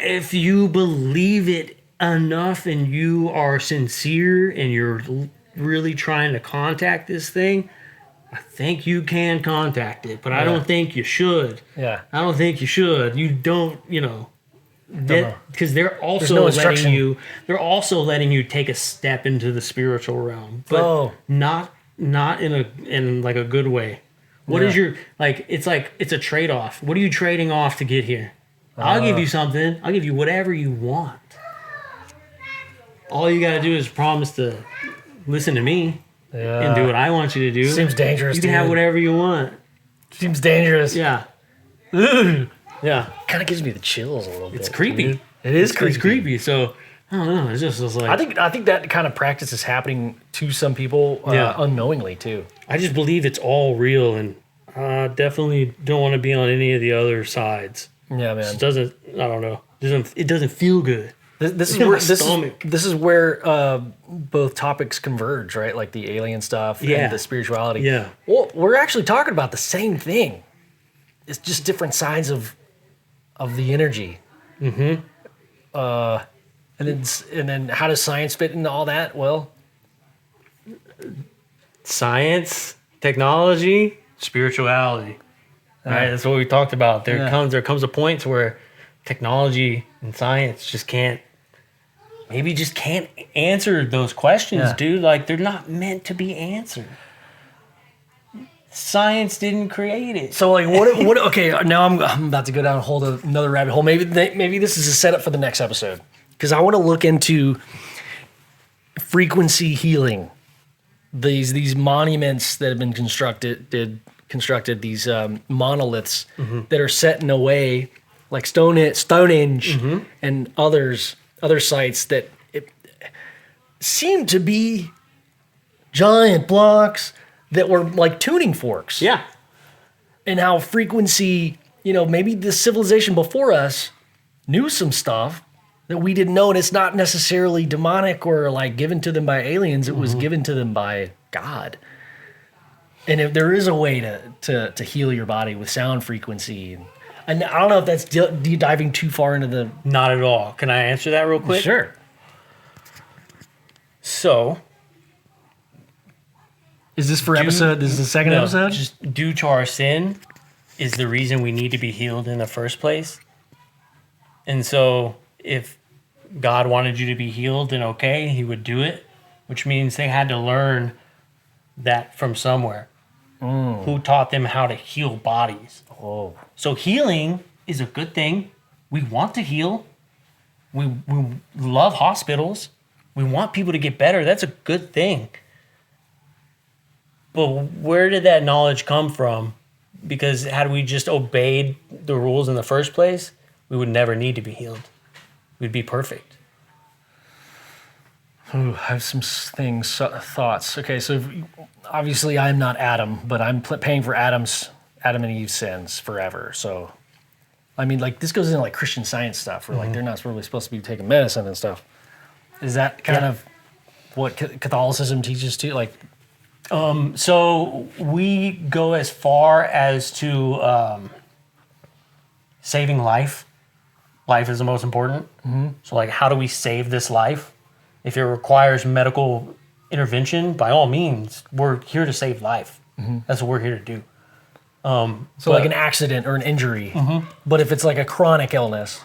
if you believe it enough and you are sincere and you're really trying to contact this thing, I think you can contact it, but I don't think you should. Yeah. I don't think you should. You don't, because they're also no letting instruction. they're also letting you take a step into the spiritual realm, but not in like a good way. What is your it's a trade-off. What are you trading off to get here? I'll give you something. I'll give you whatever you want. all you gotta do is promise to listen to me and do what I want you to do. Seems dangerous. You can have whatever you want. Seems dangerous. Yeah. Yeah. Kind of gives me the chills a little bit. It's creepy. Dude. It is creepy. It's creepy. So I don't know. It's just like I think that kind of practice is happening to some people unknowingly too. I just believe it's all real, and I definitely don't want to be on any of the other sides. Yeah, man. It doesn't. I don't know. It doesn't feel good. This is in where my stomach. this is where both topics converge, right? Like the alien stuff and the spirituality. Yeah. Well, we're actually talking about the same thing. It's just different sides of the energy. Mm-hmm. And then how does science fit into all that? Well, Science, technology, spirituality. Right? That's what we talked about. There comes a point to where technology and science just can't answer those questions, dude. Like, they're not meant to be answered. Science didn't create it. so like what? Okay, now I'm about to go down another rabbit hole. Maybe this is a setup for the next episode, because I want to look into frequency healing. These monuments that have been constructed, these monoliths that are set in a way like Stonehenge and other sites that seem to be giant blocks that were like tuning forks. Yeah. And how frequency, maybe the civilization before us knew some stuff that we didn't know, and it's not necessarily demonic or like given to them by aliens. It was given to them by God. And if there is a way to heal your body with sound frequency, and I don't know if that's diving too far into the. Not at all. Can I answer that real quick? Sure. So, Is this for episode? This is the second episode. Just due to our sin is the reason we need to be healed in the first place. And so, if God wanted you to be healed, then okay, he would do it, which means they had to learn that from somewhere. Who taught them how to heal bodies? Oh. So healing is a good thing. We want to heal. We love hospitals. We want people to get better. That's a good thing. But where did that knowledge come from? Because had we just obeyed the rules in the first place, we would never need to be healed. We'd be perfect. Ooh, I have some thoughts. Okay, so obviously I'm not Adam, but I'm paying for Adam and Eve's sins forever. So, I mean, like, this goes into like Christian Science stuff, where like they're not really supposed to be taking medicine and stuff. Is that kind of what Catholicism teaches too? Like, so we go as far as to saving life. Life is the most important. So, like, how do we save this life? If it requires medical intervention, by all means, we're here to save life. That's what we're here to do. so like an accident or an injury. But if it's like a chronic illness,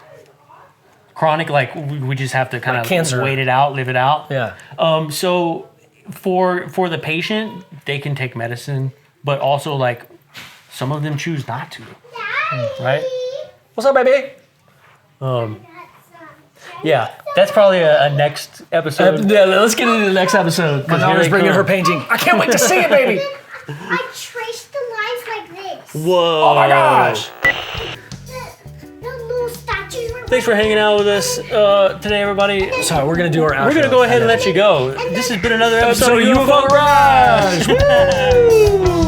Chronic, like, we just have to kind of cancer. wait it out, live it out. yeah. So for the patient, they can take medicine, but also, like, some of them choose not to, right? What's up, baby? Yeah, that's probably a next episode. Yeah, let's get into the next episode. My here daughter's they bringing come. her painting. I can't wait to see it, baby. I traced the lines like this. Whoa! Oh my gosh. The little statues were Thanks for hanging out with us today, everybody. Sorry, we're gonna do our outro. We're gonna go ahead and let you go. This has been another episode of UFO UFO Garage. Garage. Woo!